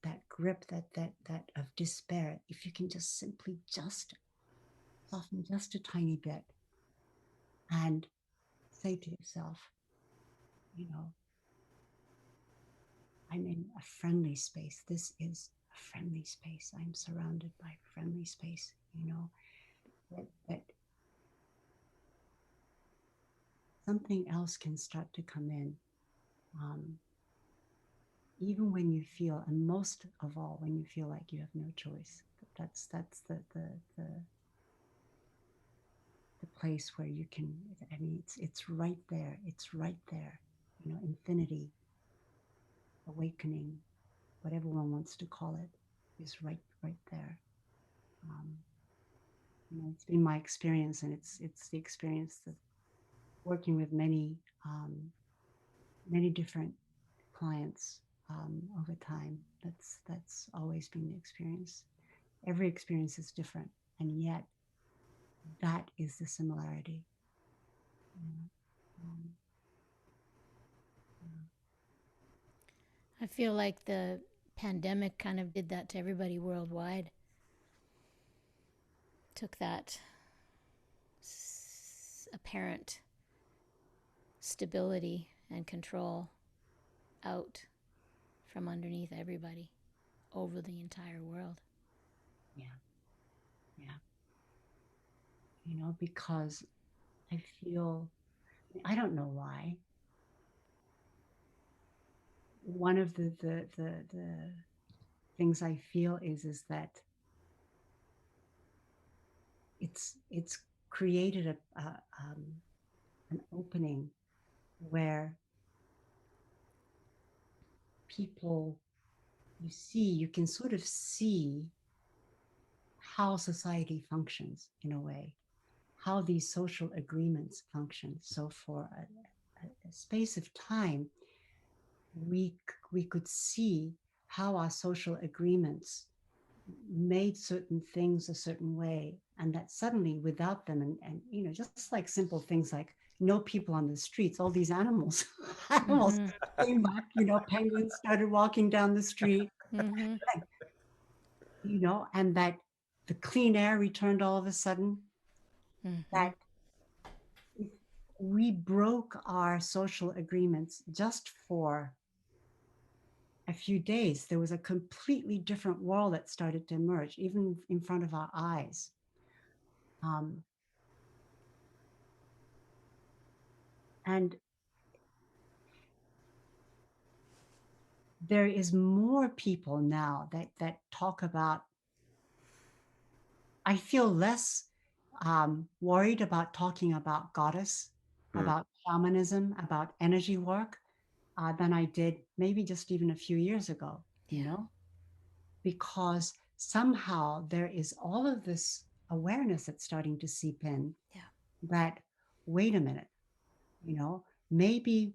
that grip that of despair. If you can just simply just soften just a tiny bit and say to yourself, you know, I'm in a friendly space. This is a friendly space. I'm surrounded by friendly space, that something else can start to come in. Even when you feel, and most of all, when you feel like you have no choice. That's the place where you can, I mean, it's right there. It's right there. infinity, awakening, whatever one wants to call it, is right there. Um, it's been my experience, and it's the experience that working with many different clients over time. That's always been the experience. Every experience is different, and yet that is the similarity. You know? um, I feel like the pandemic kind of did that to everybody worldwide. Took that apparent stability and control out from underneath everybody over the entire world. yeah, yeah. Because I feel, I don't know why. One of the things I feel is that it's created an opening where people, you can sort of see how society functions in a way, how these social agreements function. So for a space of time, we we could see how our social agreements made certain things a certain way, and that suddenly without them, and just like simple things like no people on the streets, all these animals animals Mm-hmm. came back, penguins started walking down the street, Mm-hmm. like, and that the clean air returned all of a sudden. Mm-hmm. That if we broke our social agreements just for a few days, there was a completely different world that started to emerge, even in front of our eyes. Um, and there is more people now that talk about. I feel less worried about talking about goddess, Mm. about shamanism, about energy work than I did maybe just even a few years ago. Yeah. Because somehow there is all of this awareness that's starting to seep in. Yeah. That, wait a minute, you know, maybe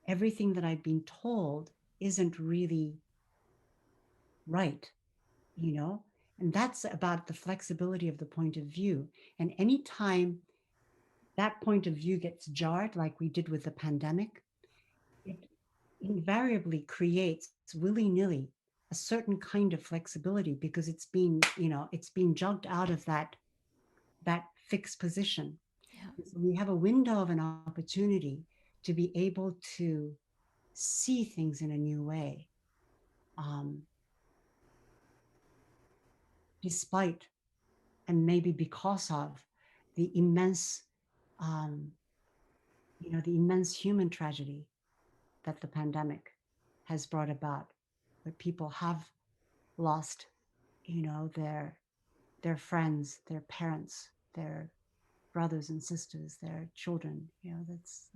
everything that I've been told isn't really right, you know? And that's about the flexibility of the point of view. And anytime that point of view gets jarred, like we did with the pandemic, it invariably creates willy nilly a certain kind of flexibility because it's being jogged out of that fixed position. Yeah. So we have a window of an opportunity to be able to see things in a new way, um, despite and maybe because of the immense, um, the immense human tragedy that the pandemic has brought about, where people have lost, their friends, their parents, their brothers and sisters, their children. That's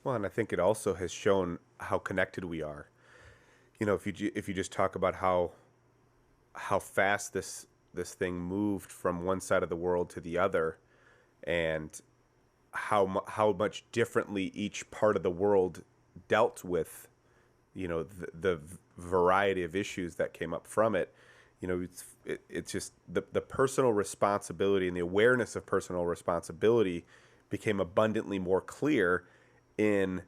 Well, and I think it also has shown how connected we are. If you just talk about how fast this thing moved from one side of the world to the other, and how much differently each part of the world dealt with, the variety of issues that came up from it. It's just the personal responsibility and the awareness of personal responsibility became abundantly more clear in,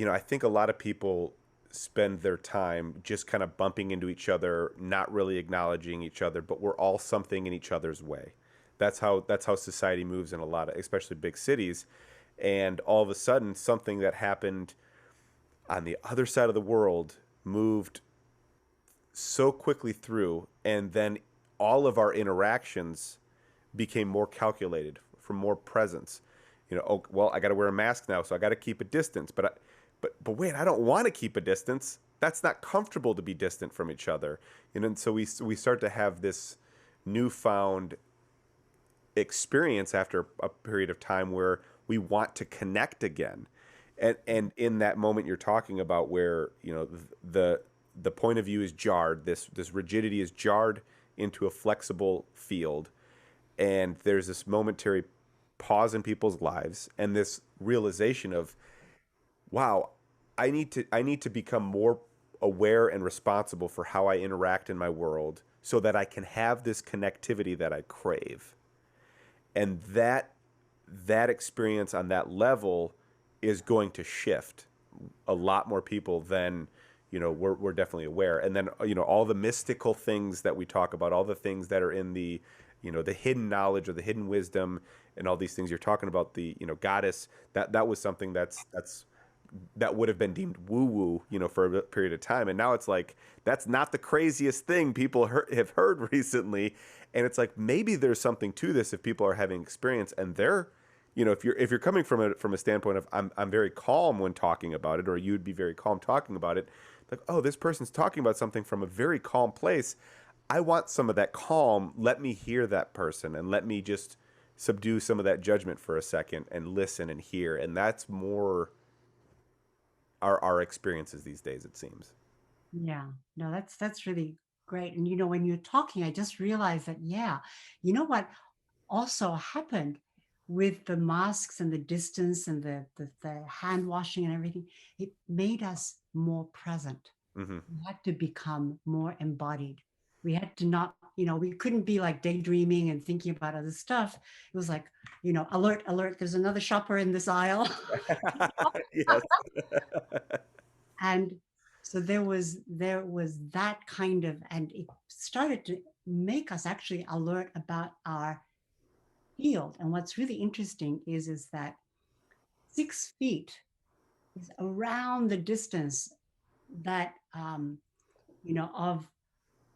I think a lot of people spend their time just kind of bumping into each other, not really acknowledging each other, but we're all something in each other's way. That's how society moves in a lot of, especially big cities. And all of a sudden, something that happened on the other side of the world moved so quickly through, and then all of our interactions became more calculated, from more presence. Oh, well, I got to wear a mask now, so I got to keep a distance. But wait, I don't want to keep a distance. That's not comfortable to be distant from each other. And so we start to have this newfound experience after a period of time where we want to connect again. And in that moment you're talking about where, the point of view is jarred, this rigidity is jarred into a flexible field, and there's this momentary pause in people's lives and this realization of, wow, I need to become more aware and responsible for how I interact in my world so that I can have this connectivity that I crave. And that experience on that level is going to shift a lot more people than, we're definitely aware. And then, all the mystical things that we talk about, all the things that are in the, the hidden knowledge or the hidden wisdom, and all these things you're talking about, the, goddess, that was something that would have been deemed woo woo, for a period of time. And now it's like, that's not the craziest thing people have heard recently. And it's like, maybe there's something to this if people are having experience and they're, if you're coming from a standpoint of, I'm very calm when talking about it, or you'd be very calm talking about it. Like, oh, this person's talking about something from a very calm place. I want some of that calm. Let me hear that person and let me just subdue some of that judgment for a second and listen and hear. And that's more our experiences these days, it seems. Yeah, no, that's really great. And when you're talking, I just realized that, yeah, you know what also happened with the masks and the distance and the hand washing and everything, it made us more present. Hmm. We had to become more embodied. We had to not, we couldn't be like daydreaming and thinking about other stuff. It was like, alert, alert, there's another shopper in this aisle. Yes. And so there was that kind of, and it started to make us actually alert about our field. And what's really interesting is that 6 feet is around the distance that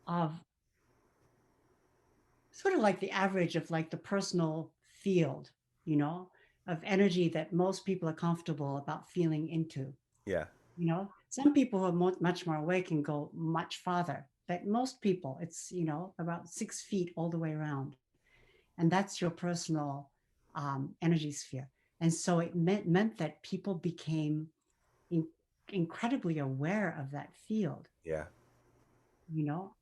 of sort of like the average of like the personal field, you know, of energy that most people are comfortable about feeling into. Yeah. Some people who are much more awake can go much farther, but most people, it's about 6 feet all the way around, and that's your personal energy sphere. And so it meant that people became in, incredibly aware of that field, Yeah.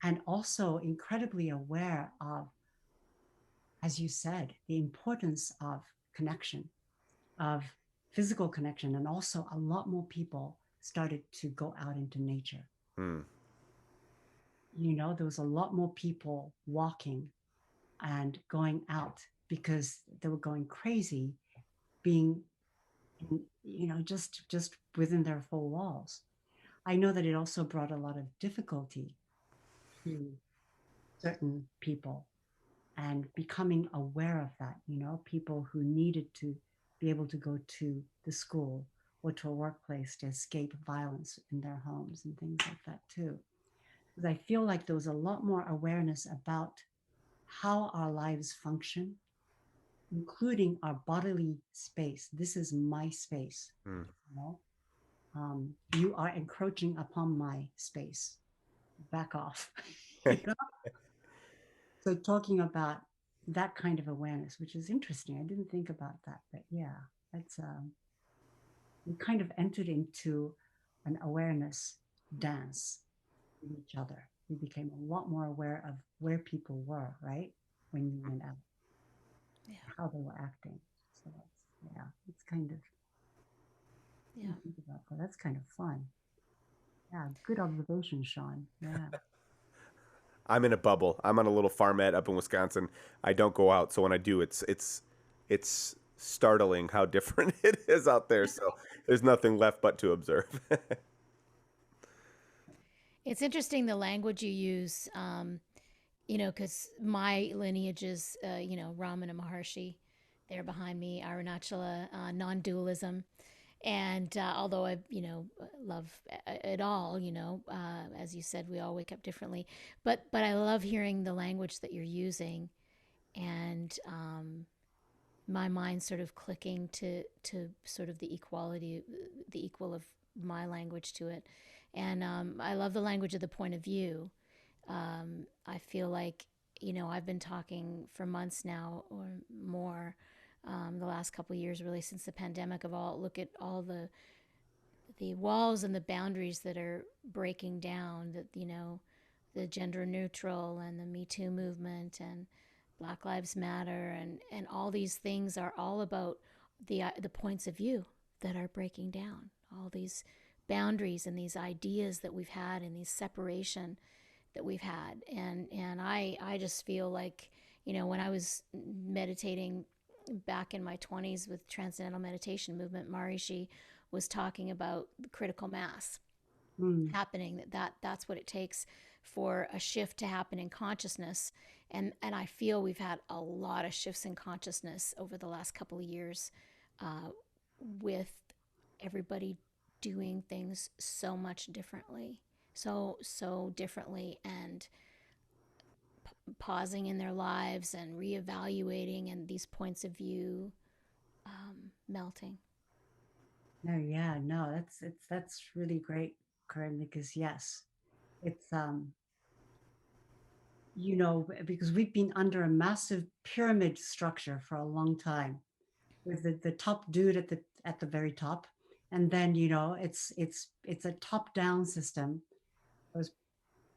and also incredibly aware of, as you said, the importance of connection, of physical connection. And also, a lot more people started to go out into nature. Hmm. There was a lot more people walking and going out because they were going crazy being just within their four walls. I know that it also brought a lot of difficulty to certain people, and becoming aware of that, people who needed to be able to go to the school or to a workplace to escape violence in their homes and things like that too. Because I feel like there was a lot more awareness about how our lives function, including our bodily space. This is my space. Hmm. You know, you are encroaching upon my space. Back off. you know? So talking about that kind of awareness, which is interesting. I didn't think about that, but yeah, that's we kind of entered into an awareness dance with each other. We became a lot more aware of where people were, right? When you went out, Yeah. how they were acting. So yeah, it's kind of, Yeah. think about that. That's kind of fun. Yeah, good observation, Sean. Yeah. I'm in a bubble. I'm on a little farmette up in Wisconsin. I don't go out, so when I do, it's startling how different it is out there. So there's nothing left but to observe. It's interesting the language you use, because my lineage is, Ramana Maharshi. They're behind me, Arunachala, non dualism. And although I, love it all, as you said, we all wake up differently. But I love hearing the language that you're using, and my mind sort of clicking to sort of the equality, the equal of my language to it. And I love the language of the point of view. I feel like I've been talking for months now or more, the last couple of years, really since the pandemic, of all look at all the walls and the boundaries that are breaking down. That the gender neutral and the Me Too movement and Black Lives Matter and all these things are all about the points of view that are breaking down. All these boundaries and these ideas that we've had and these separation that we've had. And I just feel like, when I was meditating back in my 20s with Transcendental Meditation Movement, Maharishi was talking about critical mass Mm. happening, that's what it takes for a shift to happen in consciousness. And I feel we've had a lot of shifts in consciousness over the last couple of years, with everybody doing things so much differently, so differently, and pausing in their lives and reevaluating, and these points of view melting. No, yeah, no, that's really great, Corinne, because yes, it's because we've been under a massive pyramid structure for a long time with the top dude at the very top. And then, it's a top-down system that was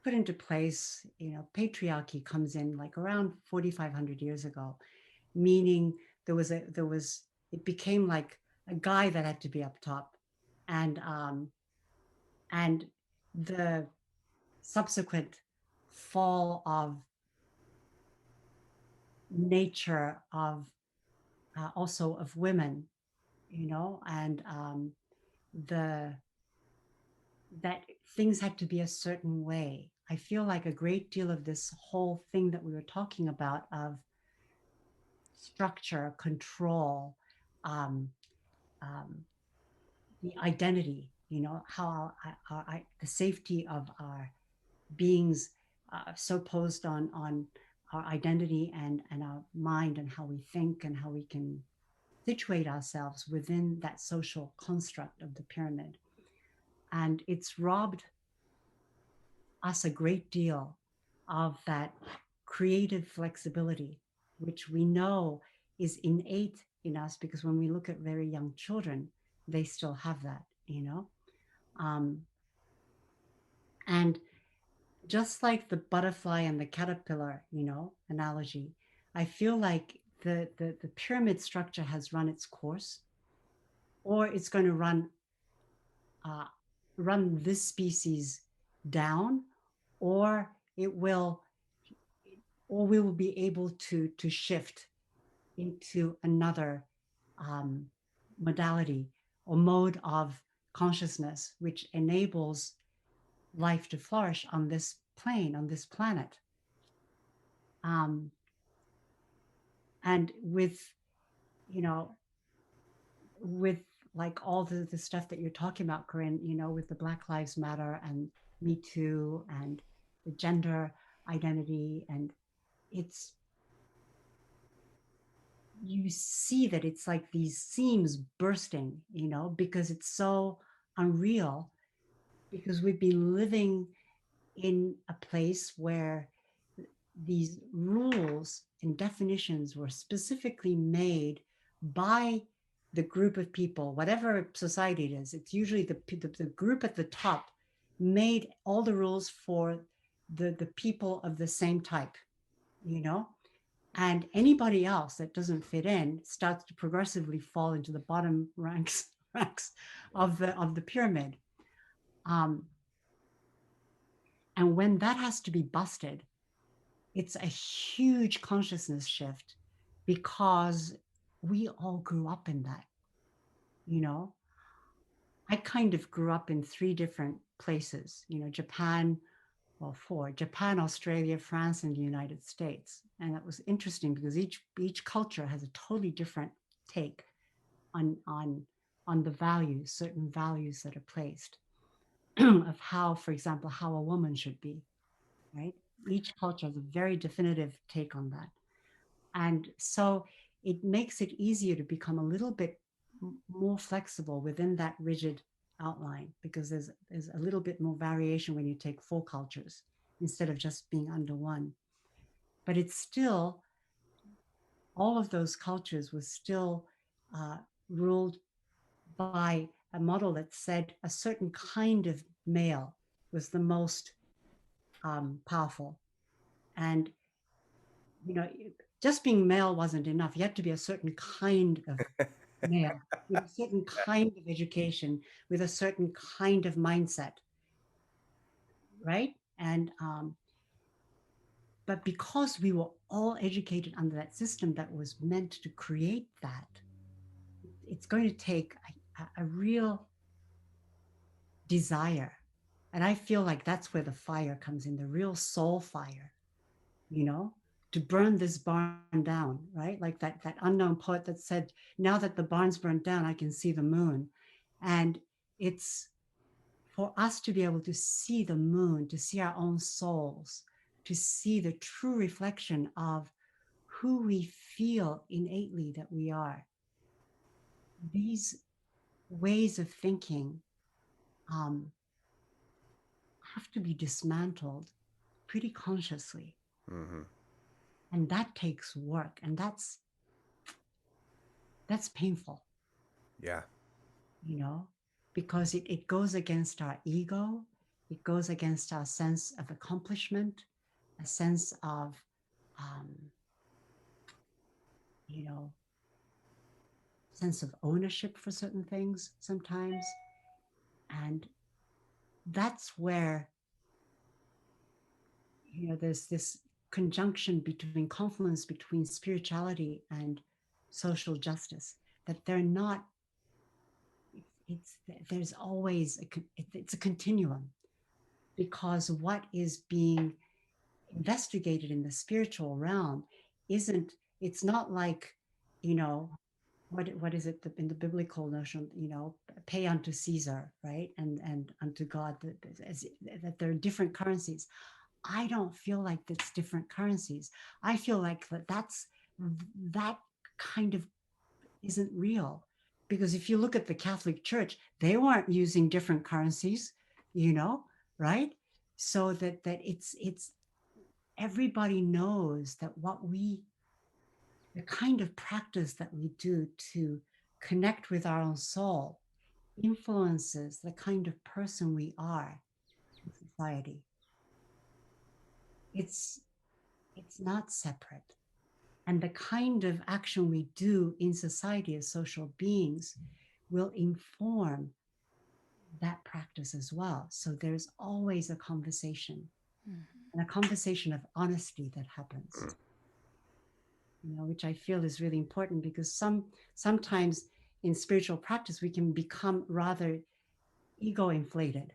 put into place. Patriarchy comes in like around 4,500 years ago, meaning it became like a guy that had to be up top. And the subsequent fall of nature of also of women, and the that things had to be a certain way. I feel like a great deal of this whole thing that we were talking about of structure, control, um, um, the identity, how the safety of our beings, so posed on our identity and our mind and how we think and how we can situate ourselves within that social construct of the pyramid. And it's robbed us a great deal of that creative flexibility, which we know is innate in us, because when we look at very young children, they still have that. Um, and just like the butterfly and the caterpillar, analogy, I feel like the pyramid structure has run its course, or it's going to uh, run this species down, or it will or we will be able to shift into another um, modality or mode of consciousness, which enables life to flourish on this plane, on this planet. Um, and you know, with like all the stuff that you're talking about, Corinne, with the Black Lives Matter and Me Too and the gender identity, and it's you see that it's like these seams bursting, because it's so unreal, because we've been living in a place where these rules and definitions were specifically made by the group of people, whatever society it is. It's usually the group at the top made all the rules for the people of the same type, you know and anybody else that doesn't fit in starts to progressively fall into the bottom ranks of the pyramid. um, and when that has to be busted, it's a huge consciousness shift, because we all grew up in that. you know I kind of grew up in three different places, Japan, well, four: Japan, Australia, France, and the United States. And that was interesting because each culture has a totally different take on the values, certain values that are placed of how, for example, how a woman should be, right? Each culture has a very definitive take on that. And so it makes it easier to become a little bit more flexible within that rigid outline, because there's a little bit more variation when you take four cultures instead of just being under one. but it's still, all of those cultures was still uh, ruled by a model that said a certain kind of male was the most powerful. And, you know, just being male wasn't enough. You had to be a certain kind of male with a certain kind of education, with a certain kind of mindset, right? And, but because we were all educated under that system that was meant to create that, it's going to take a real desire. And I feel like that's where the fire comes in, the real soul fire, you know, to burn this barn down, right? Like that unknown poet that said, now that the barn's burned down, I can see the moon. And it's for us to be able to see the moon, to see our own souls, to see the true reflection of who we feel innately that we are. These ways of thinking um, have to be dismantled pretty consciously. Mm-hmm. And that takes work. And that's painful, Yeah. you know, because it goes against our ego, it goes against our sense of accomplishment, a sense of um, you know, sense of ownership for certain things sometimes. And that's where, you know, there's this conjunction between confluence between spirituality and social justice, that they're not, it's there's always it's a continuum, because what is being investigated in the spiritual realm isn't, it's not like, you know, what is it in the biblical notion, you know, pay unto Caesar, right, and unto God, that there are different currencies. I don't feel like that's different currencies. I feel like that kind of isn't real, because if you look at the Catholic Church, they weren't using different currencies, you know, right? So that it's everybody knows that what we, the kind of practice that we do to connect with our own soul influences the kind of person we are in society. It's it's not separate. And the kind of action we do in society as social beings will inform that practice as well. So there's always a conversation, and a conversation of honesty that happens, you know, which I feel is really important, because sometimes in spiritual practice we can become rather ego inflated.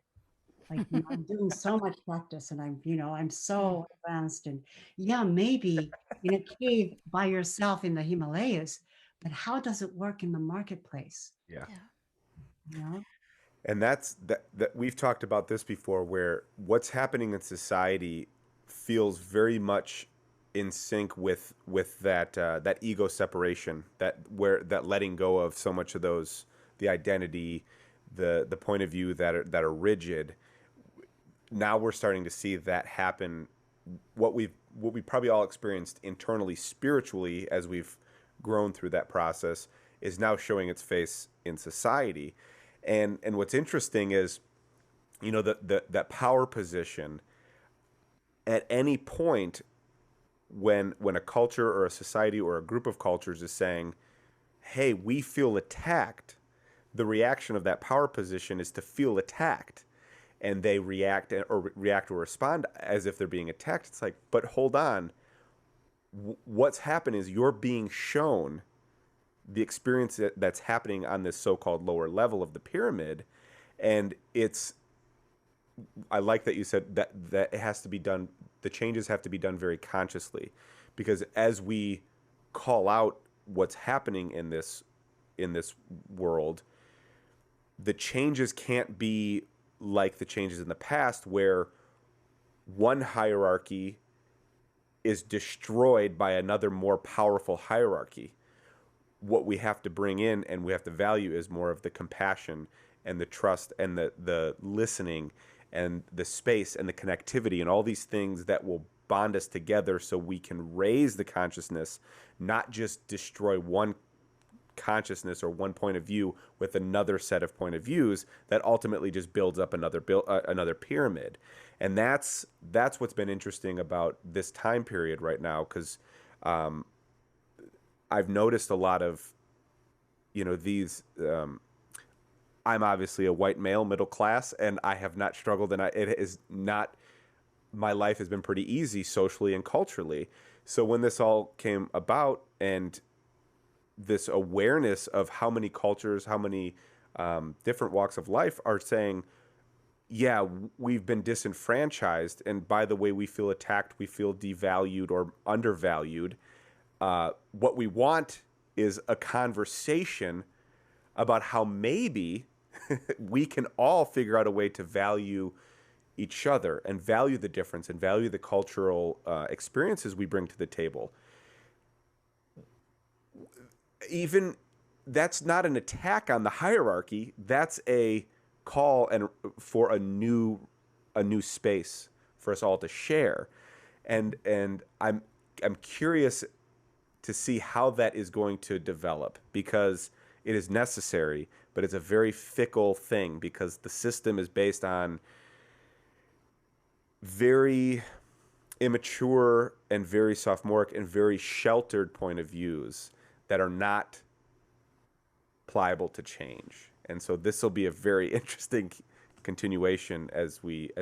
Like, you know, I'm doing so much practice and I'm, you know, I'm so advanced, and yeah, maybe in a cave by yourself in the Himalayas, but how does it work in the marketplace? Yeah. Yeah. You know? And that we've talked about this before, where what's happening in society feels very much in sync with that ego separation, that letting go of so much of those, the identity, the point of view that are rigid. Now we're starting to see that happen. What we probably all experienced internally spiritually as we've grown through that process is now showing its face in society. And what's interesting is, you know, that power position at any point when a culture or a society or a group of cultures is saying, hey, we feel attacked, the reaction of that power position is to feel attacked, and they react or respond as if they're being attacked. It's like, but hold on, what's happened is you're being shown the experience that's happening on this so-called lower level of the pyramid. And it's, I like that you said that it has to be done, the changes have to be done very consciously, because as we call out what's happening in this world, the changes can't be like the changes in the past, where one hierarchy is destroyed by another more powerful hierarchy. What we have to bring in and we have to value is more of the compassion and the trust and the listening and the space and the connectivity and all these things that will bond us together so we can raise the consciousness, not just destroy one consciousness or one point of view with another set of point of views that ultimately just builds up another pyramid. And that's what's been interesting about this time period right now, because I've noticed a lot of, these. I'm obviously a white male, middle class, and I have not struggled, and it is not. My life has been pretty easy socially and culturally. So when this all came about, and this awareness of how many cultures, how many different walks of life are saying, yeah, we've been disenfranchised, and by the way we feel attacked, we feel devalued or undervalued. What we want is a conversation about how maybe we can all figure out a way to value each other and value the difference and value the cultural experiences we bring to the table. Even that's not an attack on the hierarchy. That's a call and for a new space for us all to share. And I'm curious to see how that is going to develop, because it is necessary, but it's a very fickle thing because the system is based on very immature and very sophomoric and very sheltered point of views that are not pliable to change. And so this will be a very interesting continuation as we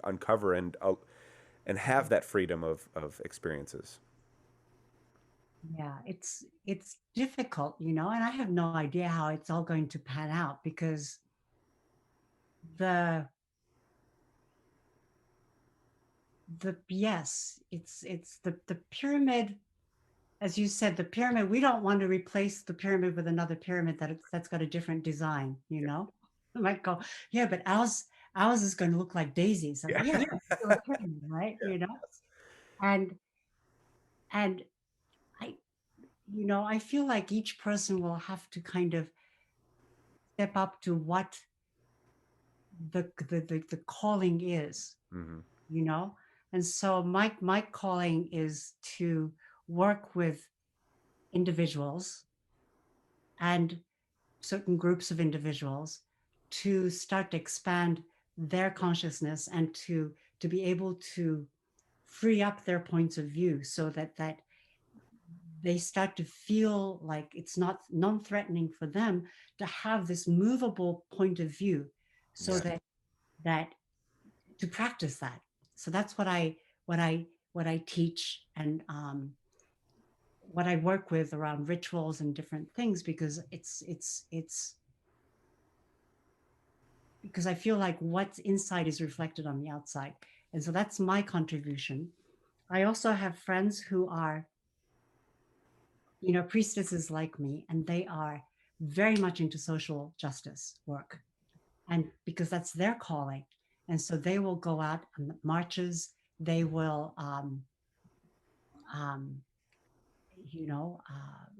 uncover and have that freedom of experiences. Yeah, it's difficult, and I have no idea how it's all going to pan out, because the yes, it's the pyramid, as you said, the pyramid. We don't want to replace the pyramid with another pyramid that's got a different design. I might go, yeah, but ours is going to look like daisies. I'm like, yeah, it's still a pyramid, right? And and I I feel like each person will have to kind of step up to what the calling is, Mm-hmm. And so my calling is to work with individuals and certain groups of individuals to start to expand their consciousness and to be able to free up their points of view, so that they start to feel like it's not non-threatening for them to have this movable point of view, so Yeah. that to practice that. So that's what I teach, and what I work with around rituals and different things, because it's because I feel like what's inside is reflected on the outside. And so that's my contribution. I also have friends who are, priestesses like me, and they are very much into social justice work. And because that's their calling. And so they will go out on the marches, they will, um,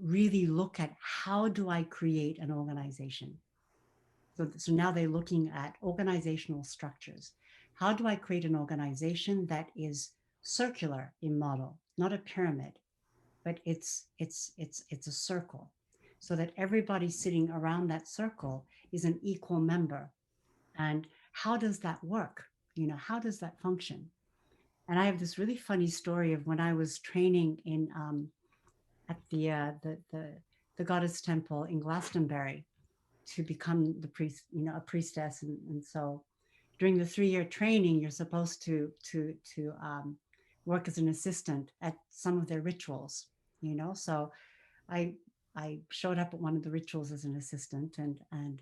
really look at how do I create an organization. So now they're looking at organizational structures. How do I create an organization that is circular in model, not a pyramid, but it's a circle, so that everybody sitting around that circle is an equal member. And how does that work? How does that function? And I have this really funny story of when I was training in at the goddess temple in Glastonbury to become the priest, a priestess. And so during the 3-year training, you're supposed to work as an assistant at some of their rituals. So I I showed up at one of the rituals as an assistant, and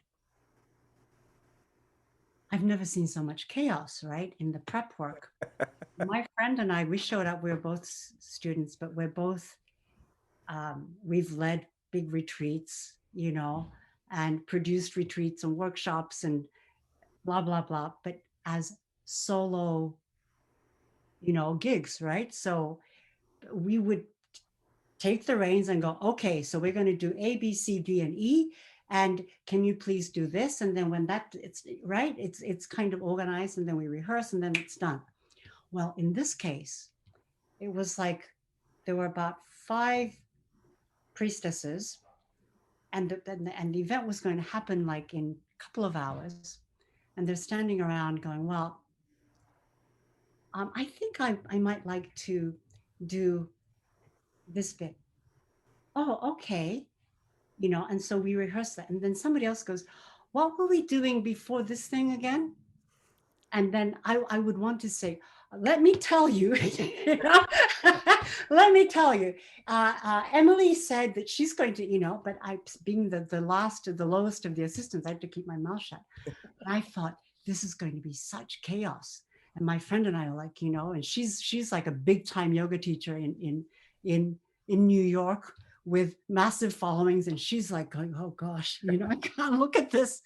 I've never seen so much chaos, right, in the prep work. My friend and I, we showed up. We were both students, but we've led big retreats, and produced retreats and workshops and blah blah blah, but as solo, gigs, right? So we would take the reins and go, okay, so we're going to do A, B, C, D, and E, and can you please do this? And then when it's right, it's kind of organized, and then we rehearse, and then it's done. Well, in this case, it was like there were about 5 priestesses, and the event was going to happen like in a couple of hours, and they're standing around going, well, I think I might like to do this bit. Oh, okay. And so we rehearsed that. And then somebody else goes, what were we doing before this thing again? And then I would want to say, let me tell you, let me tell you, Emily said that she's going to, but I, being the lowest of the assistants, I had to keep my mouth shut. And I thought, this is going to be such chaos. And my friend and I are like, and she's like a big time yoga teacher in New York with massive followings. And she's like going, oh gosh, I can't look at this.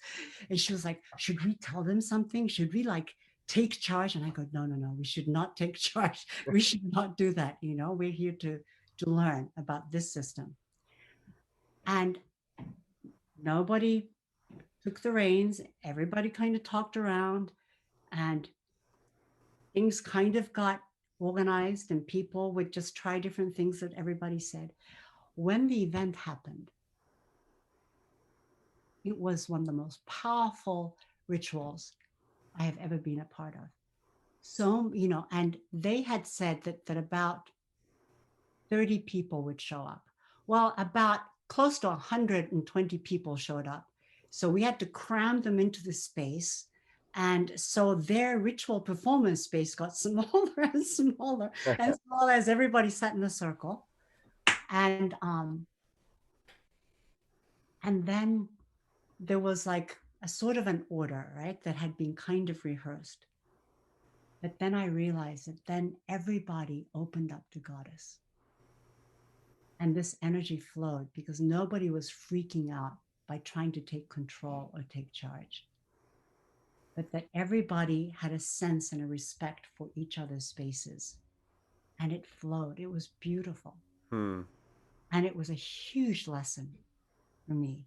And she was like, should we tell them something? Should we like take charge? And I go, no, we should not take charge. We should not do that. We're here to learn about this system. And nobody took the reins. Everybody kind of talked around, and things kind of got organized, and people would just try different things that everybody said. When the event happened, it was one of the most powerful rituals I have ever been a part of. So, and they had said that about 30 people would show up. Well, about close to 120 people showed up. So we had to cram them into the space. And so their ritual performance space got smaller and smaller and smaller as everybody sat in a circle. And then there was like a sort of an order, right, that had been kind of rehearsed. But then I realized that then everybody opened up to Goddess. And this energy flowed because nobody was freaking out by trying to take control or take charge, but that everybody had a sense and a respect for each other's spaces. And it flowed. It was beautiful. And it was a huge lesson for me,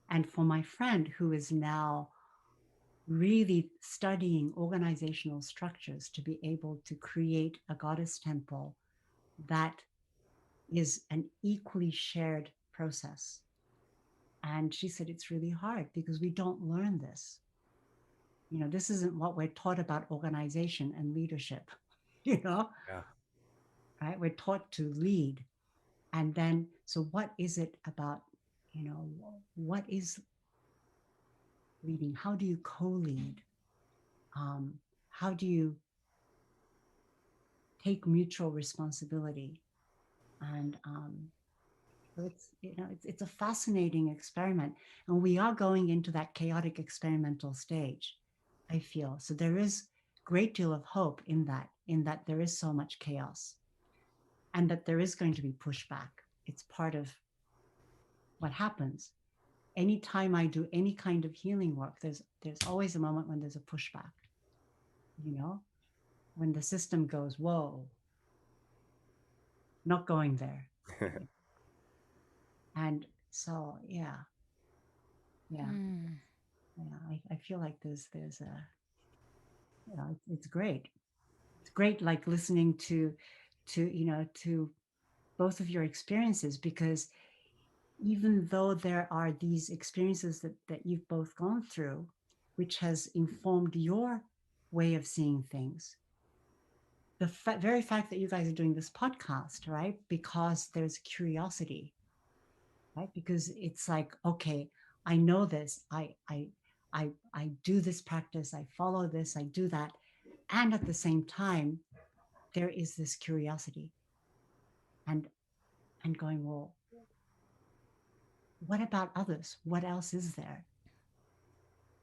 and for my friend who is now really studying organizational structures to be able to create a goddess temple that is an equally shared process. And she said, it's really hard because we don't learn this. This isn't what we're taught about organization and leadership, Yeah. right? We're taught to lead. And then, so what is it about, what is leading? How do you co-lead? How do you take mutual responsibility? And so it's a fascinating experiment, and we are going into that chaotic experimental stage, I feel. So there is a great deal of hope in that there is so much chaos, and that there is going to be pushback. It's part of what happens. Anytime I do any kind of healing work, there's always a moment when there's a pushback, when the system goes, whoa, not going there. And so, yeah. Yeah. I feel like there's a, it's great. It's great, like listening to both of your experiences, because even though there are these experiences that you've both gone through, which has informed your way of seeing things, the very fact that you guys are doing this podcast, right? Because there's curiosity, right? Because it's like, okay, I know this. I do this practice. I follow this. I do that, and at the same time, there is this curiosity, and going, well, what about others? What else is there?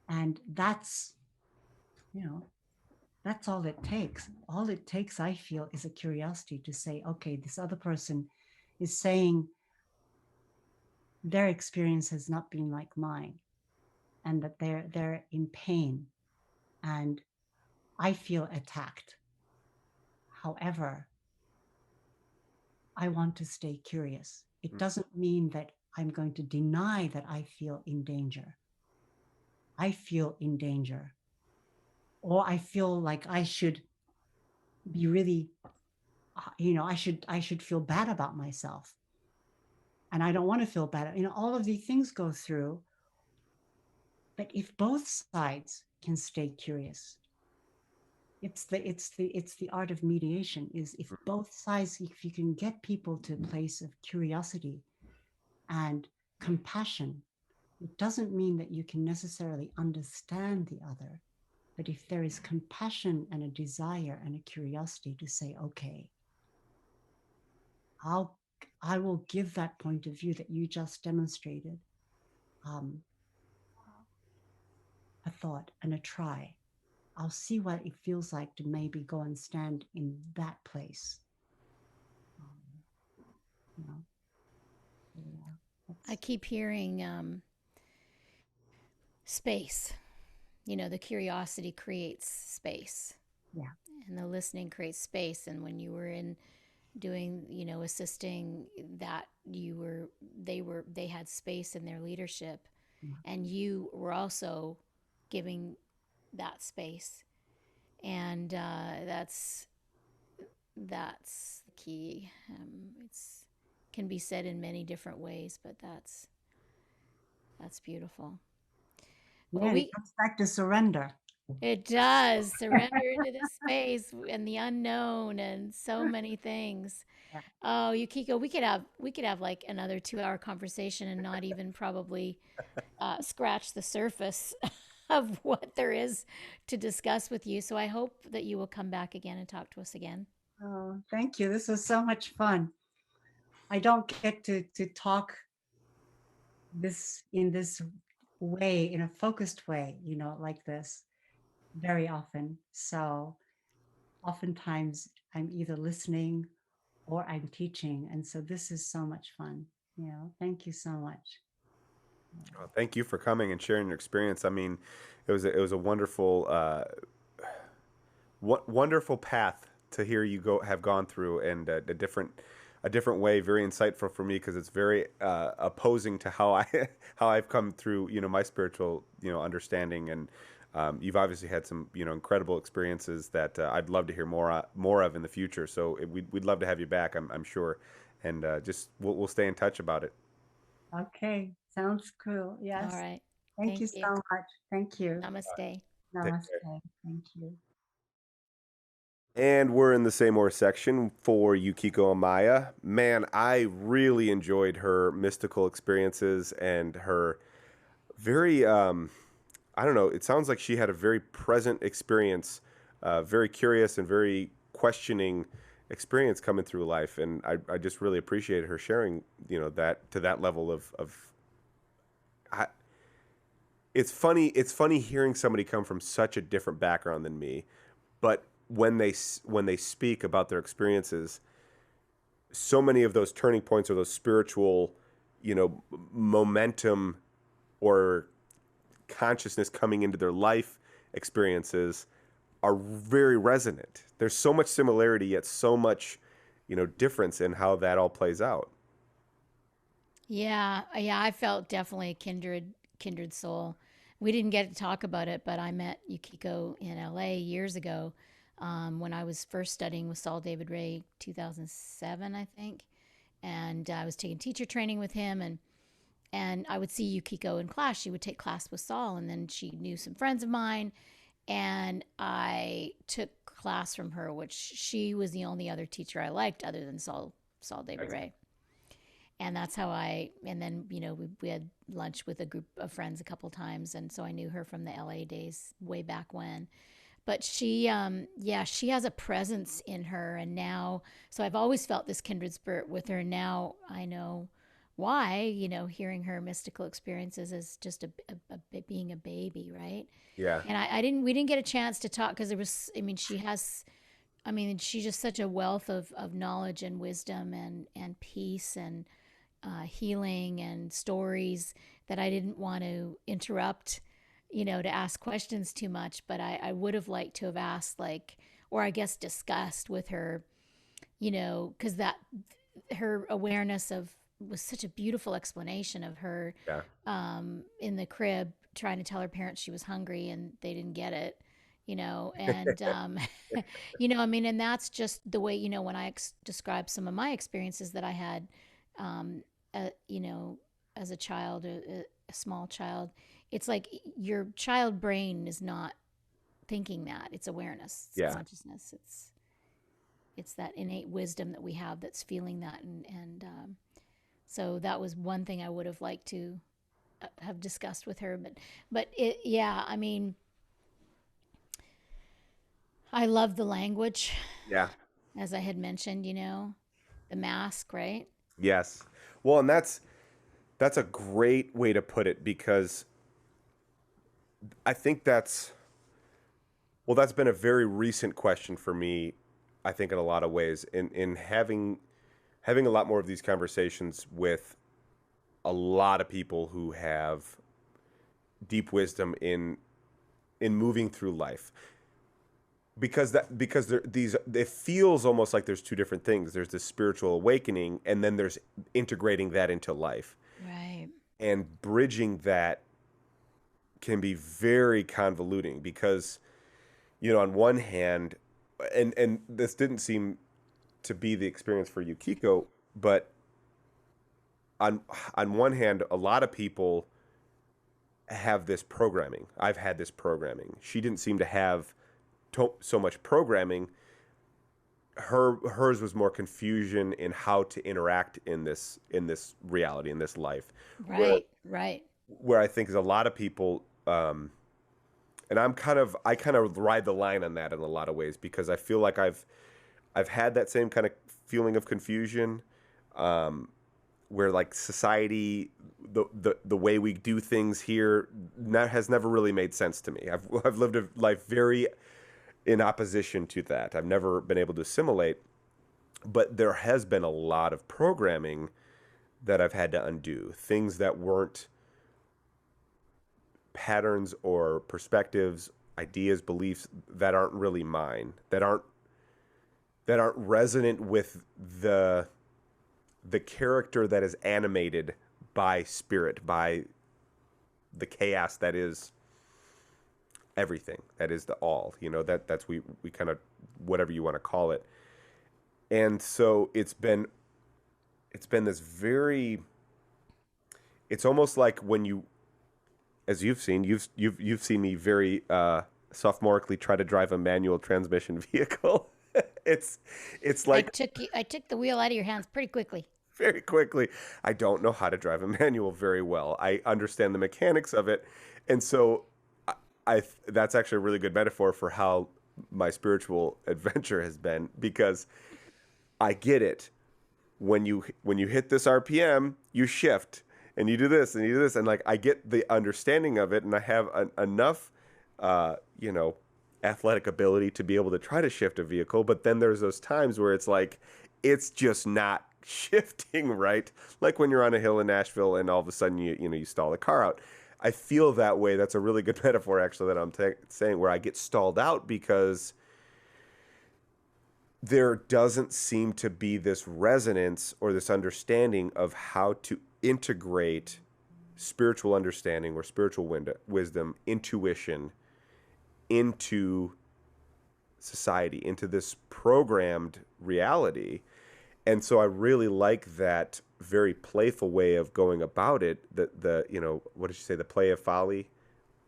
And that's, that's all it takes. All it takes, I feel, is a curiosity to say, okay, this other person is saying their experience has not been like mine, and that they're in pain, and I feel attacked. However, I want to stay curious. It doesn't mean that I'm going to deny that I feel in danger. I feel in danger, or I feel like I should be really I should feel bad about myself, and I don't want to feel bad. All of these things go through. But if both sides can stay curious, it's the art of mediation. Is if both sides, if you can get people to a place of curiosity and compassion, it doesn't mean that you can necessarily understand the other. But if there is compassion and a desire and a curiosity to say, okay, I'll I will give that point of view that you just demonstrated, um, a thought and a try. I'll see what it feels like to maybe go and stand in that place. Um, you know, yeah, I that's keep hearing space. The curiosity creates space, yeah, and the listening creates space. And when you were in doing, assisting, that they had space in their leadership, yeah, and you were also giving that space. And that's the key. It's can be said in many different ways, but that's beautiful. yeah. Well, And it we comes back to surrender. it does surrender into the space and the unknown and so many things. Yeah. Oh, Yukiko, we could have like another 2 hour conversation and not even probably scratch the surface of what there is to discuss with you. So I hope that you will come back again and talk to us again. Oh, thank you. This was so much fun. I don't get to talk this in this way, in a focused way, like this very often. So oftentimes I'm either listening or I'm teaching. And so this is so much fun. Thank you so much. Well, thank you for coming and sharing your experience. I mean, it was a wonderful wonderful path to hear you go have gone through, and a different way, very insightful for me because it's very opposing to how I how I've come through, my spiritual, understanding. And you've obviously had some, incredible experiences that I'd love to hear more of in the future. So we'd love to have you back, I'm sure, and just we'll stay in touch about it. Okay, sounds cool. All Yes. right. Thank Thank you you. so much. Thank you. Namaste. Take Namaste. care. Thank you. And we're in the same more section for Yukiko Amaya. Man, I really enjoyed her mystical experiences and her very, I don't know, it sounds like she had a very present experience, very curious and very questioning experience coming through life. And I just really appreciated her sharing, that to that level of I, it's funny hearing somebody come from such a different background than me, but when they speak about their experiences, so many of those turning points or those spiritual, momentum or consciousness coming into their life experiences are very resonant. There's so much similarity, yet so much, difference in how that all plays out. Yeah, yeah, I felt definitely a kindred soul. We didn't get to talk about it, but I met Yukiko in LA years ago, when I was first studying with Saul David Ray, 2007, I think. And I was taking teacher training with him, and I would see Yukiko in class. She would take class with Saul, and then she knew some friends of mine, and I took class from her, which she was the only other teacher I liked other than Saul David Ray. And that's how and then, we had lunch with a group of friends a couple times. And so I knew her from the LA days way back when. But yeah, she has a presence in her. And now, so I've always felt this kindred spirit with her. Now I know why, hearing her mystical experiences as just being a baby, right? Yeah. And we didn't get a chance to talk because there was, she's just such a wealth of knowledge and wisdom and peace and healing and stories that I didn't want to interrupt, to ask questions too much. But I would have liked to have asked, like, or I guess discussed with her, because that her awareness of was such a beautiful explanation of her Yeah. in the crib trying to tell her parents she was hungry and they didn't get it, and I mean, and that's just the way, when I describe some of my experiences that I had, um, you know, as a child, a small child. It's like your child brain is not thinking that. It's awareness, it's Yeah. consciousness, it's that innate wisdom that we have that's feeling that, and so that was one thing I would have liked to have discussed with her, yeah, I mean, I love the language, Yeah. as I had mentioned, the mask, right? Yes. Well, and that's a great way to put it, because I think that's been a very recent question for me, I think, in a lot of ways, in having a lot more of these conversations with a lot of people who have deep wisdom in moving through life. Because these, it feels almost like there's two different things. There's this spiritual awakening, and then there's integrating that into life. Right. And bridging that can be very convoluting, because on one hand, and this didn't seem to be the experience for Yukiko, but on on one hand, a lot of people have this programming. I've had this programming. She didn't seem to have so much programming. Hers was more confusion in how to interact in this reality, in this life, where Right. Right. where I think is a lot of people, and I kind of ride the line on that in a lot of ways, because I feel like I've had that same kind of feeling of confusion, where, like, society, the way we do things here, has never really made sense to me. I've lived a life very in opposition to that. I've never been able to assimilate, but there has been a lot of programming that I've had to undo. Things that weren't patterns or perspectives, ideas, beliefs that aren't really mine, that aren't resonant with the character that is animated by spirit, by the chaos that is everything, that is the all. That's we kind of, whatever you want to call it. And so it's been this very, it's almost like when you, as you've seen me very sophomorically try to drive a manual transmission vehicle. It's like, I took the wheel out of your hands pretty quickly. very quickly, I don't know how to drive a manual very well. I understand the mechanics of it, and so that's actually a really good metaphor for how my spiritual adventure has been, because I get it. When you hit this RPM, you shift, and you do this and you do this, and, like, I get the understanding of it, and I have enough, you know, athletic ability to be able to try to shift a vehicle. But then there's those times where it's like, it's just not shifting right. Like when you're on a hill in Nashville and all of a sudden you stall the car out. I feel that way. That's a really good metaphor, actually, that I'm saying, where I get stalled out because there doesn't seem to be this resonance or this understanding of how to integrate spiritual understanding or spiritual wisdom, intuition, into society, into this programmed reality. And so I really like that very playful way of going about it. What did you say? The play of folly,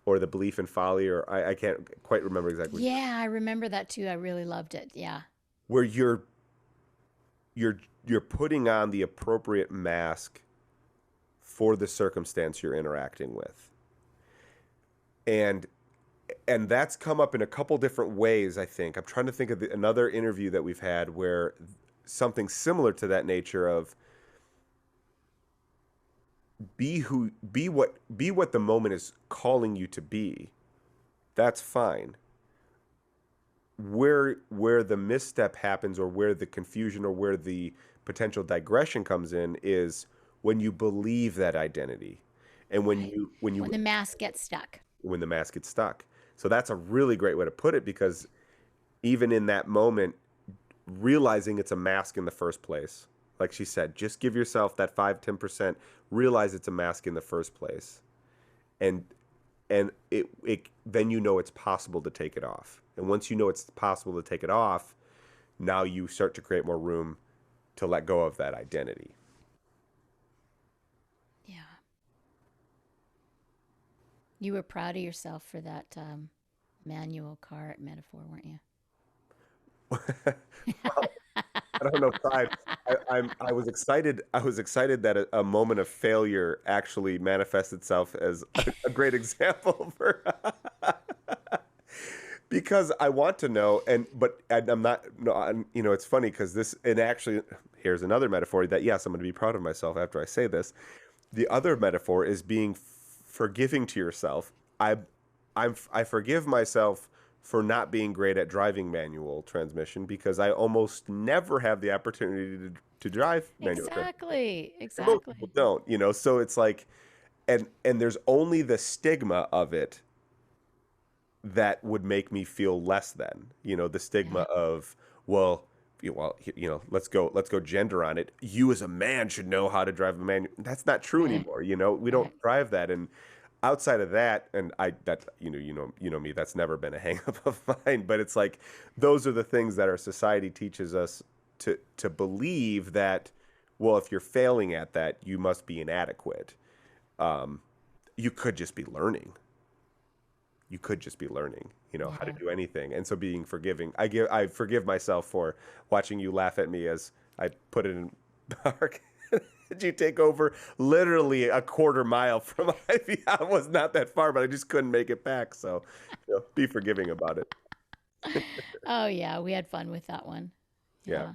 or the belief in folly, or I can't quite remember exactly. Yeah, I remember that too. I really loved it. Yeah. Where you're putting on the appropriate mask for the circumstance you're interacting with. And that's come up in a couple different ways, I think. I'm trying to think of another interview that we've had where something similar to that nature of be what the moment is calling you to be. That's fine. Where the misstep happens, or where the confusion, or where the potential digression comes in, is when you believe that identity, and when Right. you When the mask gets stuck. when the mask gets stuck. So that's a really great way to put it, because even in that moment, realizing it's a mask in the first place, like she said, just give yourself that 5-10%, realize it's a mask in the first place, and and it then you know it's possible to take it off. And once you know it's possible to take it off, now you start to create more room to let go of that identity. Yeah. You were proud of yourself for that manual car metaphor, weren't you? I don't know, pride. I was excited. I was excited that a moment of failure actually manifests itself as a great example for because I want to know, I'm not. No, it's funny because this, and actually, here's another metaphor that yes, I'm going to be proud of myself after I say this. The other metaphor is being forgiving to yourself. I forgive myself for not being great at driving manual transmission because I almost never have the opportunity to drive manual transmission. Exactly. And most people Exactly. don't, so it's like, and there's only the stigma of it that would make me feel less than, the stigma Yeah. of, well, let's go gender on it. You as a man should know how to drive a manual. That's not true Right. anymore. We don't Right. drive that. And outside of that, and you know me, that's never been a hang up of mine, but it's like, those are the things that our society teaches us to believe that, well, if you're failing at that, you must be inadequate. You could just be learning. You could just be learning, how to Yeah. do anything. And so being forgiving, I forgive myself for watching you laugh at me as I put it in park. Did you take over literally a quarter mile from Ivy? I was not that far, but I just couldn't make it back. So, be forgiving about it. Oh yeah, we had fun with that one. Yeah.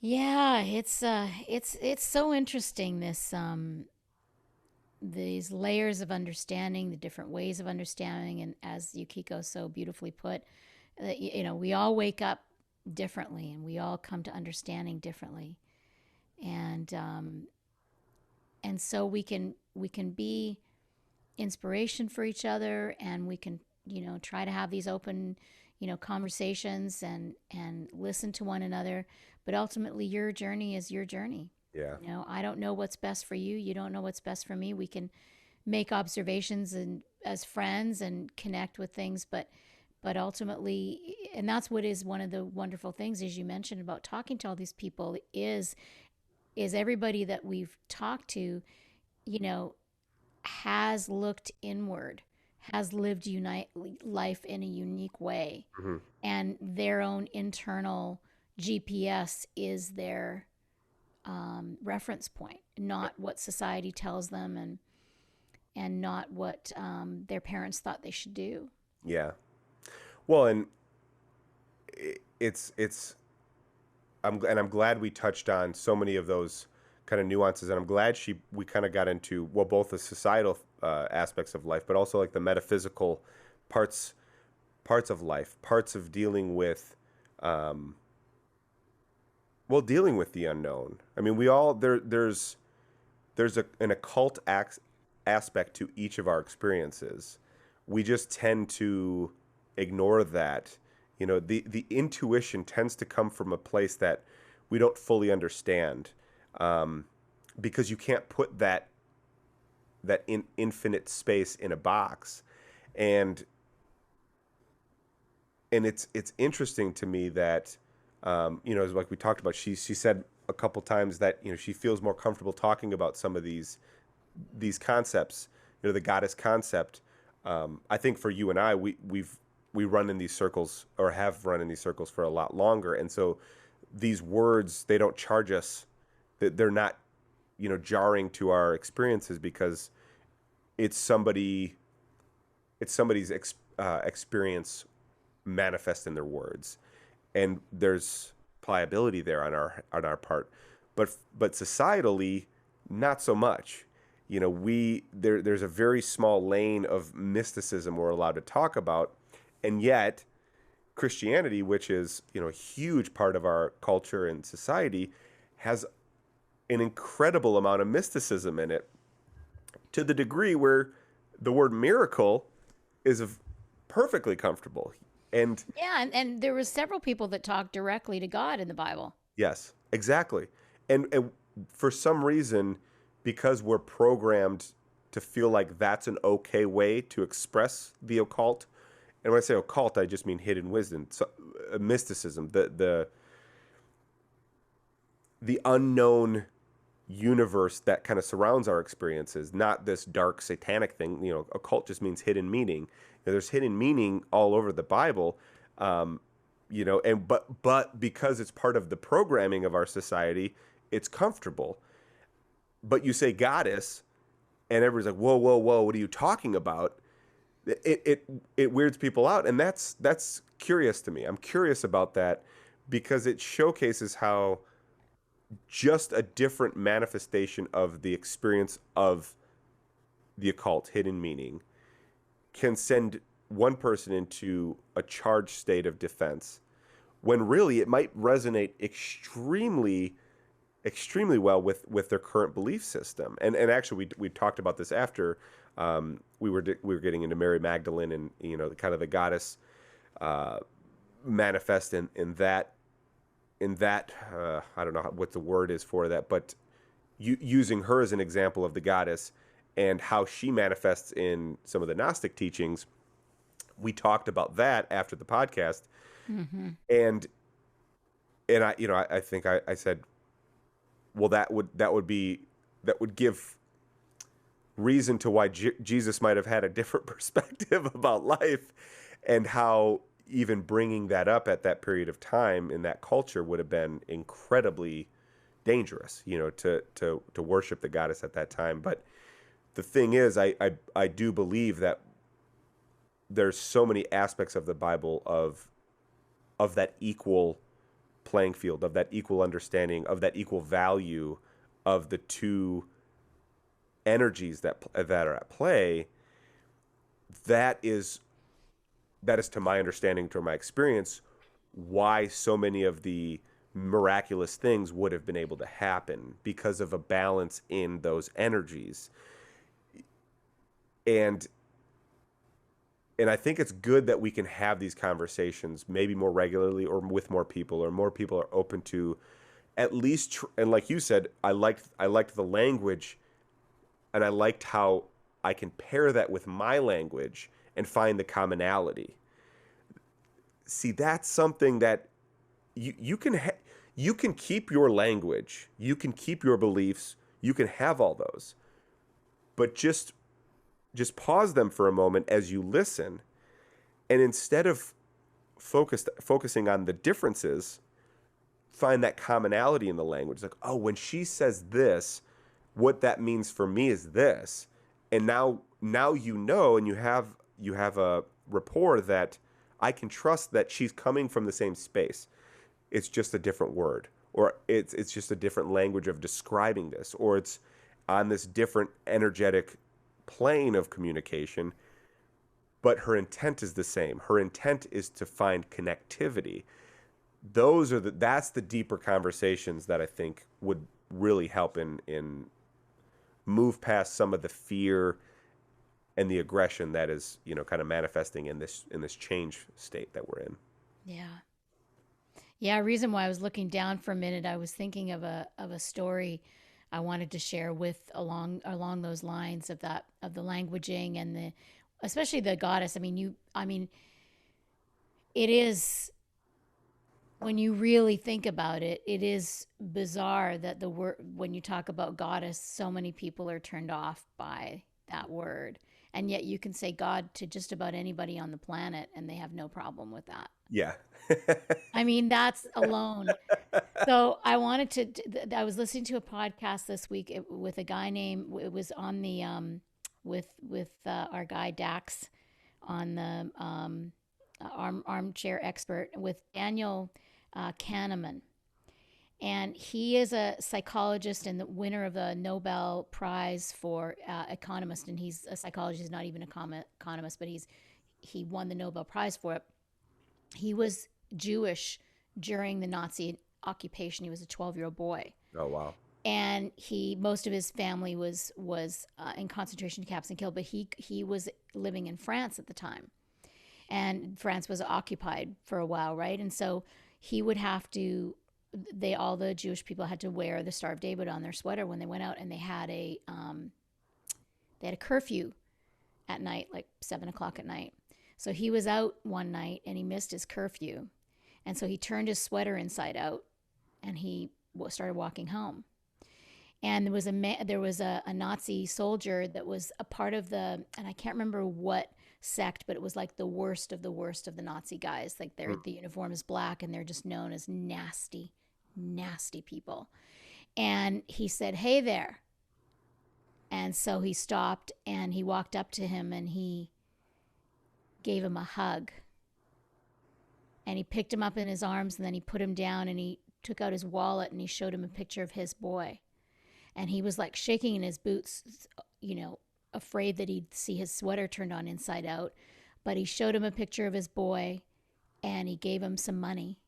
Yeah. Yeah, it's so interesting this these layers of understanding, the different ways of understanding, and as Yukiko so beautifully put, we all wake up differently, and we all come to understanding differently, and so we can be inspiration for each other, and we can try to have these open conversations and listen to one another, but ultimately your journey is your journey. Yeah. I don't know what's best for you, you don't know what's best for me. We can make observations and as friends and connect with things, but ultimately, and that's what is one of the wonderful things, as you mentioned, about talking to all these people, is everybody that we've talked to, you know has looked inward, has lived life in a unique way, Hmm. and their own internal GPS is their reference point, not what society tells them, and not what their parents thought they should do. Yeah. Well, and it's I'm glad we touched on so many of those kind of nuances, and I'm glad we kind of got into, well, both the societal aspects of life, but also like the metaphysical parts parts of life, parts of dealing with, um, well, dealing with the unknown. I mean, we all there's an occult aspect to each of our experiences. We just tend to ignore that. The intuition tends to come from a place that we don't fully understand, um, because you can't put that infinite space in a box, and it's interesting to me that, as like we talked about, she said a couple times that she feels more comfortable talking about some of these concepts, the goddess concept. I think for you and I, we run in these circles, or have run in these circles for a lot longer, and so these words, they don't charge us, that they're not jarring to our experiences, because it's somebody it's somebody's experience manifest in their words, and there's pliability there on our part, but societally, not so much. There's a very small lane of mysticism we're allowed to talk about, and yet Christianity, which is a huge part of our culture and society, has an incredible amount of mysticism in it, to the degree where the word miracle is perfectly comfortable. And Yeah, and there was several people that talked directly to God in the Bible. yes, exactly. And for some reason, because we're programmed to feel like that's an okay way to express the occult. And when I say occult, I just mean hidden wisdom, so, mysticism, the unknown universe that kind of surrounds our experiences, not this dark satanic thing. Occult just means hidden meaning. There's hidden meaning all over the Bible, and but because it's part of the programming of our society, it's comfortable. But you say goddess, and everybody's like, whoa, whoa, whoa, what are you talking about? It weirds people out, and that's curious to me. I'm curious about that because it showcases how just a different manifestation of the experience of the occult, hidden meaning, can send one person into a charged state of defense when really it might resonate extremely well with their current belief system. And actually we talked about this after we were getting into Mary Magdalene, and kind of the goddess manifest in that I don't know what the word is for that, but using her as an example of the goddess and how she manifests in some of the Gnostic teachings. We talked about that after the podcast, and I think I said, well, that would give reason to why Jesus might have had a different perspective about life, and how even bringing that up at that period of time in that culture would have been incredibly dangerous, to worship the goddess at that time. But the thing is, I do believe that there's so many aspects of the Bible of that equal playing field, of that equal understanding, of that equal value of the two energies that are at play. That is to my understanding, to my experience, why so many of the miraculous things would have been able to happen, because of a balance in those energies. And I think it's good that we can have these conversations maybe more regularly, or with more people, or more people are open to at least and like you said, I liked the language, and I liked how I can pair that with my language and find the commonality. See, that's something that you can keep your language, you can keep your beliefs, you can have all those, but just pause them for a moment as you listen, and instead of focusing on the differences, find that commonality in the language. Like, oh, when she says this, what that means for me is this. And now and you have a rapport that I can trust, that she's coming from the same space. It's just a different word, or it's just a different language of describing this, or it's on this different energetic plane of communication, but her intent is the same. Her intent is to find connectivity. That's the deeper conversations that I think would really help in move past some of the fear and the aggression that is, kind of manifesting in this change state that we're in. Yeah. Reason why I was looking down for a minute, I was thinking of a story I wanted to share with along those lines of the languaging and especially the goddess. I mean, it is, when you really think about it, it is bizarre that the word, when you talk about goddess, so many people are turned off by that word. And yet you can say God to just about anybody on the planet and they have no problem with that. Yeah. I mean, that's alone. So I was listening to a podcast this week with a guy named, it was on the, with our guy Dax on the armchair expert, with Daniel Kahneman. And he is a psychologist and the winner of the Nobel Prize for economist. And he's a psychologist, not even an economist, but he won the Nobel Prize for it. He was Jewish during the Nazi occupation. He was a 12-year-old boy. Oh, wow. And most of his family was in concentration camps and killed, but he was living in France at the time. And France was occupied for a while, right? And so he would have to, all the Jewish people had to wear the Star of David on their sweater when they went out, and they had they had a curfew at night, like 7 o'clock at night. So he was out one night and he missed his curfew. And so he turned his sweater inside out and he started walking home. And there was a Nazi soldier that was a part of and I can't remember what sect, but it was like the worst of the Nazi guys. Like the uniform is black and they're just known as nasty, nasty people. And he said, "Hey there." And so he stopped and he walked up to him and he gave him a hug. And he picked him up in his arms and then he put him down and he took out his wallet and he showed him a picture of his boy. And he was like shaking in his boots, afraid that he'd see his sweater turned on inside out. But he showed him a picture of his boy and he gave him some money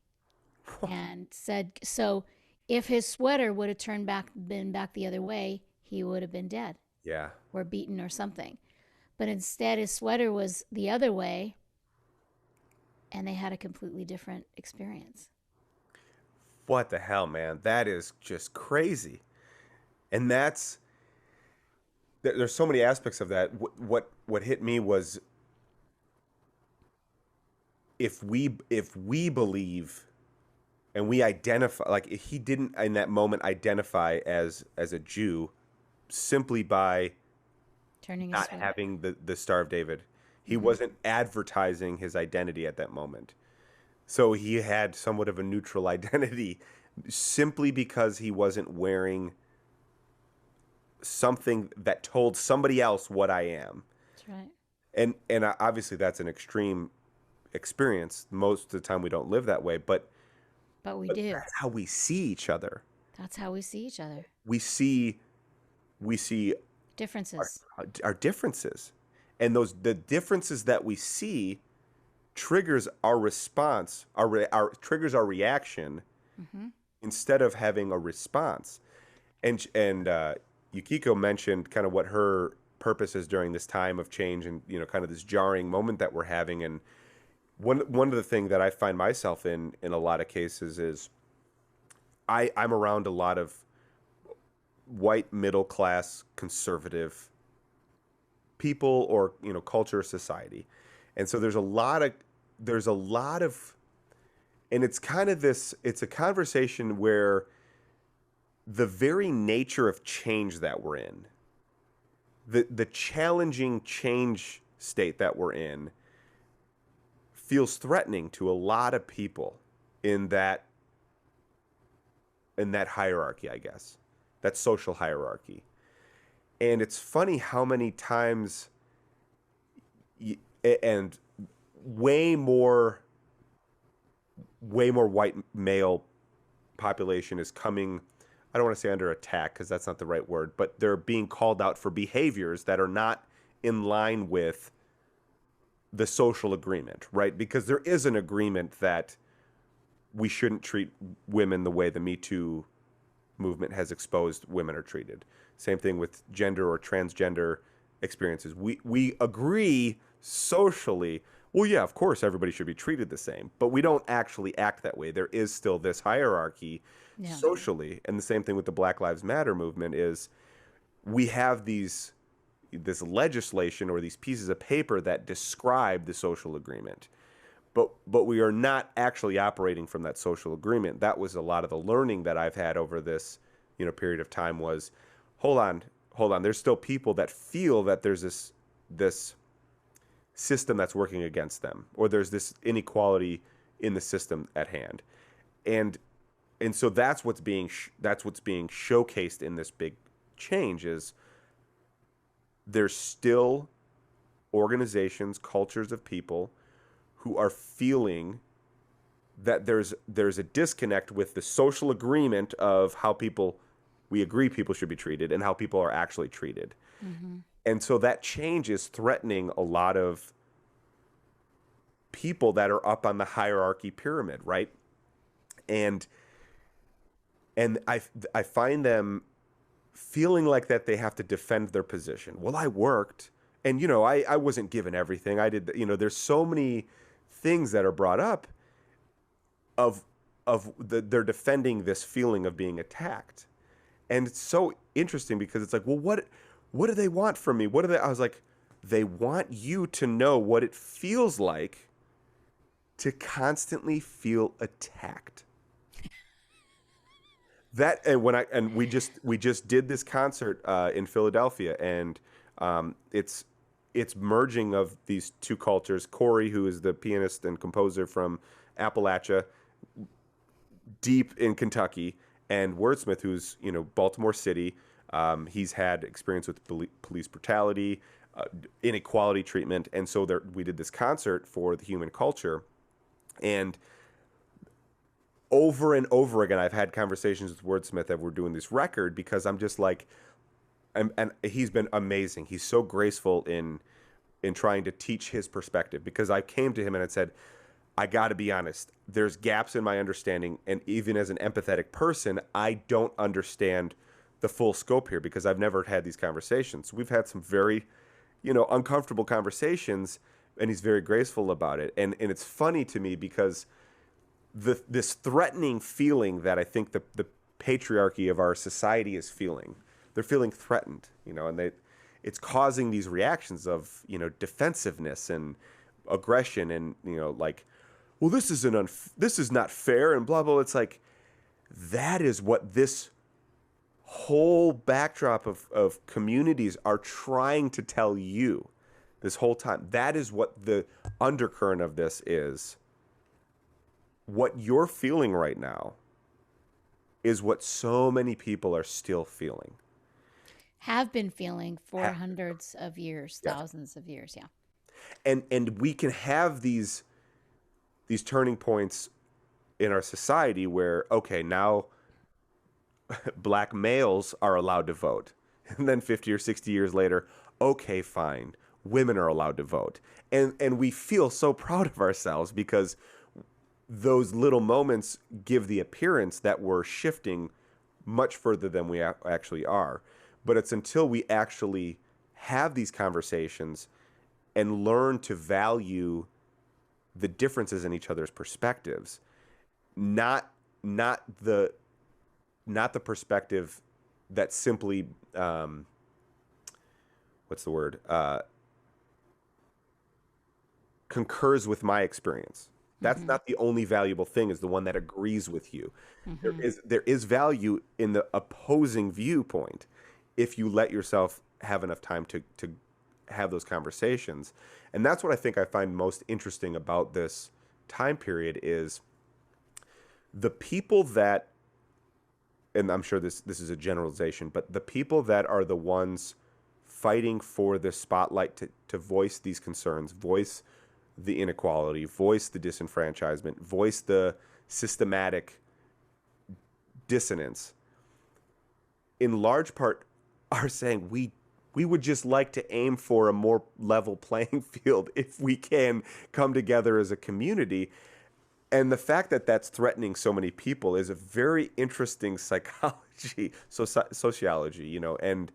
and said, so if his sweater would have been back the other way, he would have been dead. Yeah. Or beaten or something. But instead his sweater was the other way and they had a completely different experience. What the hell, man? That is just crazy. And there's so many aspects of that. What hit me was if we believe and we identify, like if he didn't in that moment identify as a Jew simply by turning not having the Star of David, he wasn't advertising his identity at that moment. So he had somewhat of a neutral identity simply because he wasn't wearing something that told somebody else what I am. That's right. And obviously that's an extreme experience. Most of the time we don't live that way, but we do. That's how we see each other. That's how we see each other. We see differences. Our differences. And the differences that we see triggers our response, triggers our reaction instead of having a response. And Yukiko mentioned kind of what her purpose is during this time of change and, kind of this jarring moment that we're having. And one of the things that I find myself in a lot of cases is I'm around a lot of white middle class conservative people or, culture, society. And so there's a lot of, and it's kind of it's a conversation where the very nature of change that we're in, the challenging change state that we're in feels threatening to a lot of people in that hierarchy, I guess, that social hierarchy. And it's funny how many times and way more white male population is coming, I don't want to say under attack because that's not the right word, but they're being called out for behaviors that are not in line with the social agreement, right? Because there is an agreement that we shouldn't treat women the way the Me Too movement has exposed women are treated. Same thing with gender or transgender experiences. We agree socially, well, yeah, of course, everybody should be treated the same, but we don't actually act that way. There is still this hierarchy socially. And the same thing with the Black Lives Matter movement is we have this legislation or these pieces of paper that describe the social agreement. But we are not actually operating from that social agreement. That was a lot of the learning that I've had over this, period of time was, hold on. There's still people that feel that there's this system that's working against them, or there's this inequality in the system at hand. And so that's what's being showcased in this big change is there's still organizations, cultures of people who are feeling that there's a disconnect with the social agreement of how we agree people should be treated and how people are actually treated. Mm-hmm. And so that change is threatening a lot of people that are up on the hierarchy pyramid, right? And I find them feeling like that they have to defend their position. Well, I worked and, I wasn't given everything. I did, there's so many things that are brought up they're defending this feeling of being attacked. And it's so interesting because it's like, well, what do they want from me? What do they? I was like, they want you to know what it feels like to constantly feel attacked. That and we just did this concert in Philadelphia, and it's merging of these two cultures. Corey, who is the pianist and composer from Appalachia, deep in Kentucky, and Wordsmith, who's Baltimore City. He's had experience with police brutality, inequality treatment, and so we did this concert for the human culture, and over and over again, I've had conversations with Wordsmith that we're doing this record because I'm just like, and he's been amazing. He's so graceful in trying to teach his perspective, because I came to him and I said, I got to be honest, there's gaps in my understanding, and even as an empathetic person, I don't understand the full scope here because I've never had these conversations. We've had some very, uncomfortable conversations, and he's very graceful about it. And it's funny to me because this threatening feeling that I think the patriarchy of our society is feeling, they're feeling threatened, and it's causing these reactions of, defensiveness and aggression, and, like, well, this is not fair, and blah, blah. It's like, that is what this whole backdrop of communities are trying to tell you this whole time. That is what the undercurrent of this is. What you're feeling right now is what so many people are still feeling. Have been feeling for hundreds of years, thousands of years, yeah. And we can have these turning points in our society where, okay, now black males are allowed to vote. And then 50 or 60 years later, okay, fine, women are allowed to vote. And we feel so proud of ourselves because those little moments give the appearance that we're shifting much further than we actually are. But it's until we actually have these conversations and learn to value the differences in each other's perspectives, not the perspective that simply concurs with my experience. That's not the only valuable thing, is the one that agrees with you. There is value in the opposing viewpoint if you let yourself have enough time to have those conversations. And that's what I think I find most interesting about this time period is the people that, and I'm sure this is a generalization, but the people that are the ones fighting for the spotlight to voice these concerns, voice the inequality, voice the disenfranchisement, voice the systematic dissonance, in large part are saying we would just like to aim for a more level playing field if we can come together as a community. And the fact that that's threatening so many people is a very interesting sociology, and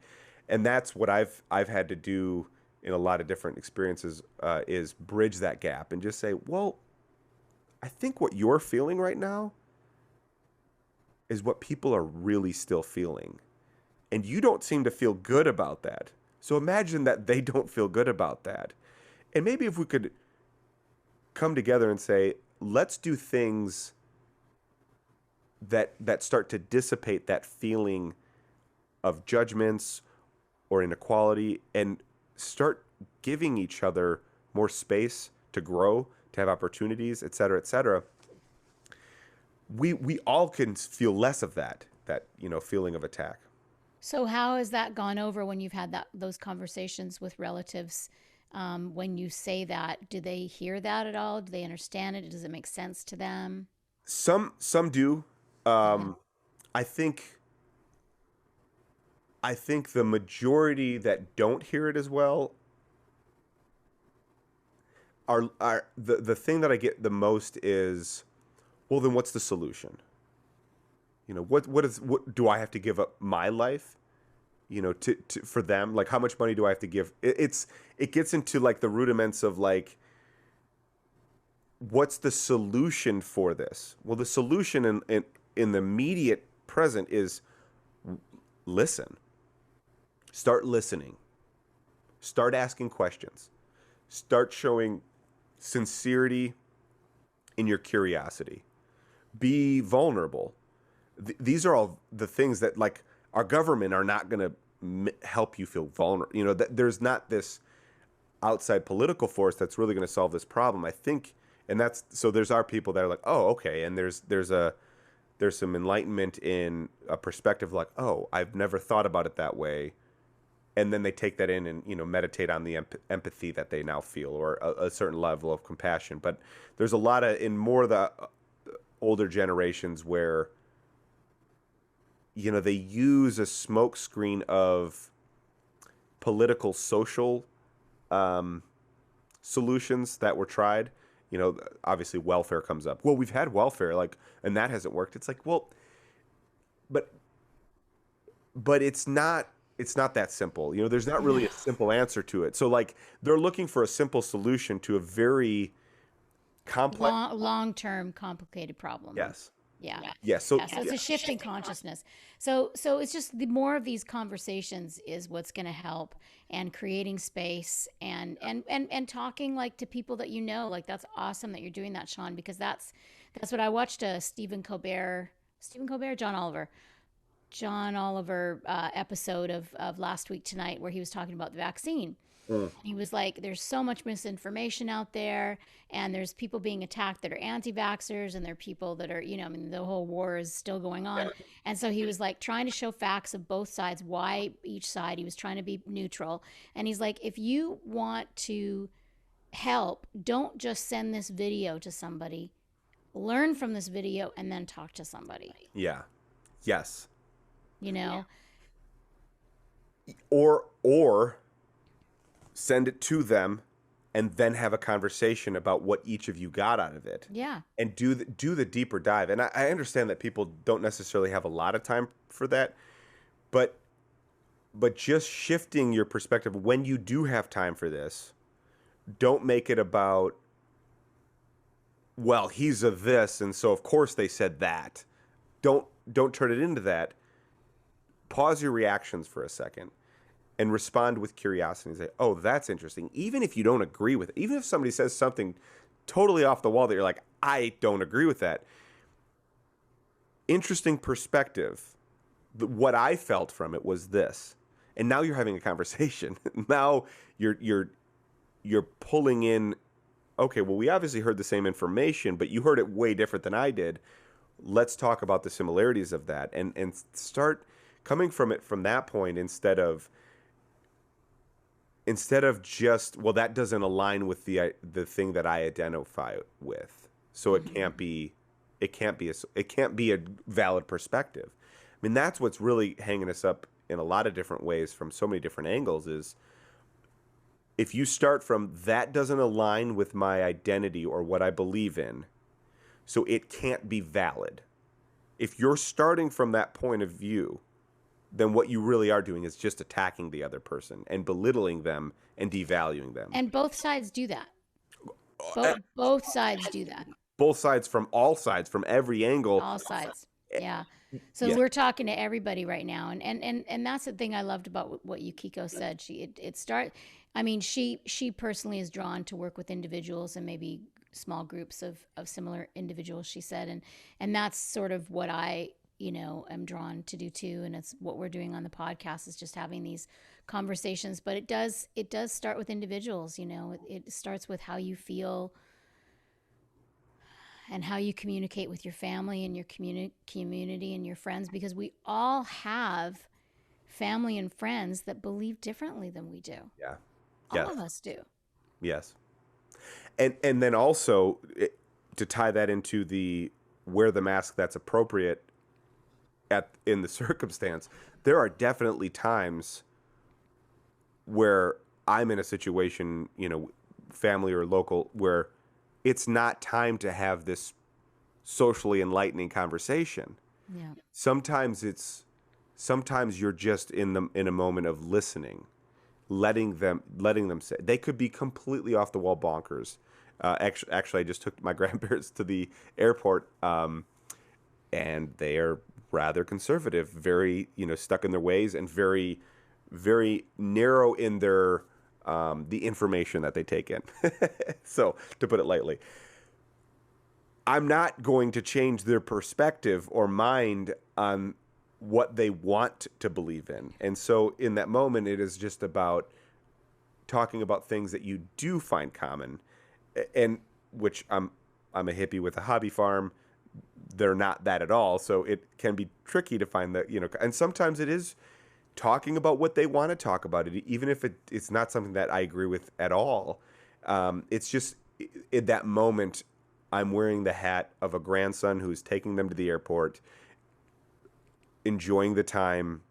that's what I've had to do in a lot of different experiences, is bridge that gap and just say, well, I think what you're feeling right now is what people are really still feeling. And you don't seem to feel good about that. So imagine that they don't feel good about that. And maybe if we could come together and say, let's do things that start to dissipate that feeling of judgments or inequality, and start giving each other more space to grow, to have opportunities, et cetera, we all can feel less of that feeling of attack. So how has that gone over when you've had those conversations with relatives? When you say that, do they hear that at all? Do they understand it? Does it make sense to them? Some do. I think the majority that don't hear it as well are the thing that I get the most is, well, then what's the solution? What do I have to give up my life, to for them? Like, how much money do I have to give? It gets into like the rudiments of like, what's the solution for this? Well, the solution in the immediate present is listen. Start listening. Start asking questions. Start showing sincerity in your curiosity. Be vulnerable. These are all the things that, like, our government are not going to help you feel vulnerable. You know, there's not this outside political force that's really going to solve this problem, I think. And that's, so there's our people that are like, oh, okay. And there's some enlightenment in a perspective like, oh, I've never thought about it that way. And then they take that in and, you know, meditate on the empathy that they now feel, or a certain level of compassion. But there's a lot of, in more of the older generations, where, you know, they use a smokescreen of political, social solutions that were tried. You know, obviously welfare comes up. Well, we've had welfare, like, and that hasn't worked. It's like, well, but it's not that simple. You know, there's not really a simple answer to it. So, like, they're looking for a simple solution to a very complex, long-term complicated problem. Yes. Yeah. Yes. So, So it's a shift in consciousness. So it's just the more of these conversations is what's going to help, and creating space and talking, like, to people that you know. Like, that's awesome that you're doing that, Sean, because that's what I watched a John Oliver episode of Last Week Tonight, where he was talking about the vaccine. He was like, there's so much misinformation out there, and there's people being attacked that are anti-vaxxers, and there are people that are, you know, I mean, the whole war is still going on. Yeah. And so he was like trying to show facts of both sides, why each side. He was trying to be neutral. And he's like, if you want to help, don't just send this video to somebody. Learn from this video and then talk to somebody. Yeah. Yes. You know? Or send it to them and then have a conversation about what each of you got out of it. Yeah. And do the deeper dive. And I understand that people don't necessarily have a lot of time for that, but just shifting your perspective when you do have time for this, don't make it about, well, he's a this, and so of course they said that. Don't turn it into that. Pause your reactions for a second and respond with curiosity and say, oh, that's interesting. Even if you don't agree with it, even if somebody says something totally off the wall that you're like, I don't agree with that. Interesting perspective. What I felt from it was this. And now you're having a conversation. Now you're pulling in, okay, well, we obviously heard the same information, but you heard it way different than I did. Let's talk about the similarities of that, and start coming from it from that point, instead of just, well, that doesn't align with the thing that I identify with, so it can't be a valid perspective. I mean, that's what's really hanging us up in a lot of different ways from so many different angles, is if you start from, that doesn't align with my identity or what I believe in, so it can't be valid. If you're starting from that point of view, then what you really are doing is just attacking the other person and belittling them and devaluing them. And both sides do that. Both sides do that. Both sides, from all sides, from every angle. All sides. Yeah. So Yeah. we're talking to everybody right now. And that's the thing I loved about what Yukiko said. She personally is drawn to work with individuals and maybe small groups of similar individuals, she said. And that's sort of what I, am drawn to do too. And it's what we're doing on the podcast, is just having these conversations. But it does start with individuals. It starts with how you feel and how you communicate with your family and your community and your friends, because we all have family and friends that believe differently than we do. Yeah. All of us do. Yes. And then also, to tie that into the wear the mask that's appropriate in the circumstance, there are definitely times where I'm in a situation, family or local, where it's not time to have this socially enlightening conversation. Yeah. Sometimes you're just in a moment of listening, letting them say. They could be completely off the wall bonkers. Actually, I just took my grandparents to the airport, and they are rather conservative, very, stuck in their ways, and very, very narrow in their the information that they take in. So, to put it lightly, I'm not going to change their perspective or mind on what they want to believe in. And so in that moment, it is just about talking about things that you do find common, and which I'm a hippie with a hobby farm. They're not that at all. So it can be tricky to find that, and sometimes it is talking about what they want to talk about, it, even if it's not something that I agree with at all. It's just in that moment, I'm wearing the hat of a grandson who's taking them to the airport, enjoying the time,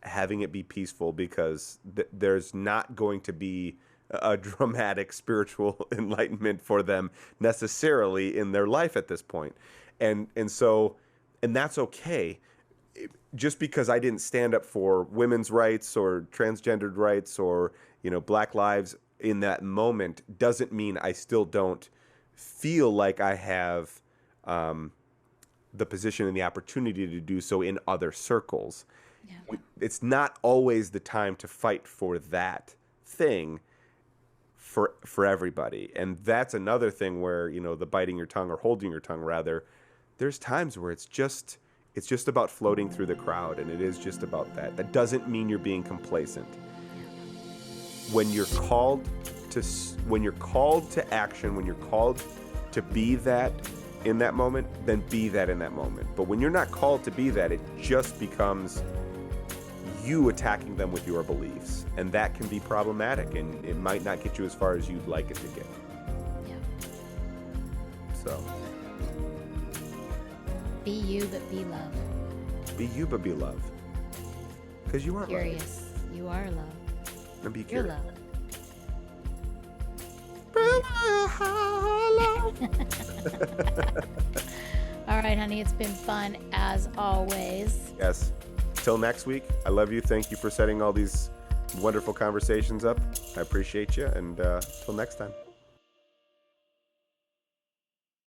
having it be peaceful, because there's not going to be a dramatic spiritual enlightenment for them necessarily in their life at this point. And that's okay. Just because I didn't stand up for women's rights or transgendered rights or, Black lives in that moment doesn't mean I still don't feel like I have the position and the opportunity to do so in other circles. Yeah. It's not always the time to fight for that thing for everybody. And that's another thing where, the biting your tongue, or holding your tongue rather, there's times where it's just about floating through the crowd, and it is just about that. That doesn't mean you're being complacent. When you're called to action, when you're called to be that in that moment, then be that in that moment. But when you're not called to be that, it just becomes you attacking them with your beliefs, and that can be problematic, and it might not get you as far as you'd like it to get. Yeah. So. Be you, but be love. Be you, but be love. Because you are curious. love. You are love. And be You're curious. love. All right, honey. It's been fun as always. Yes. Till next week, I love you. Thank you for setting all these wonderful conversations up. I appreciate you. And till next time.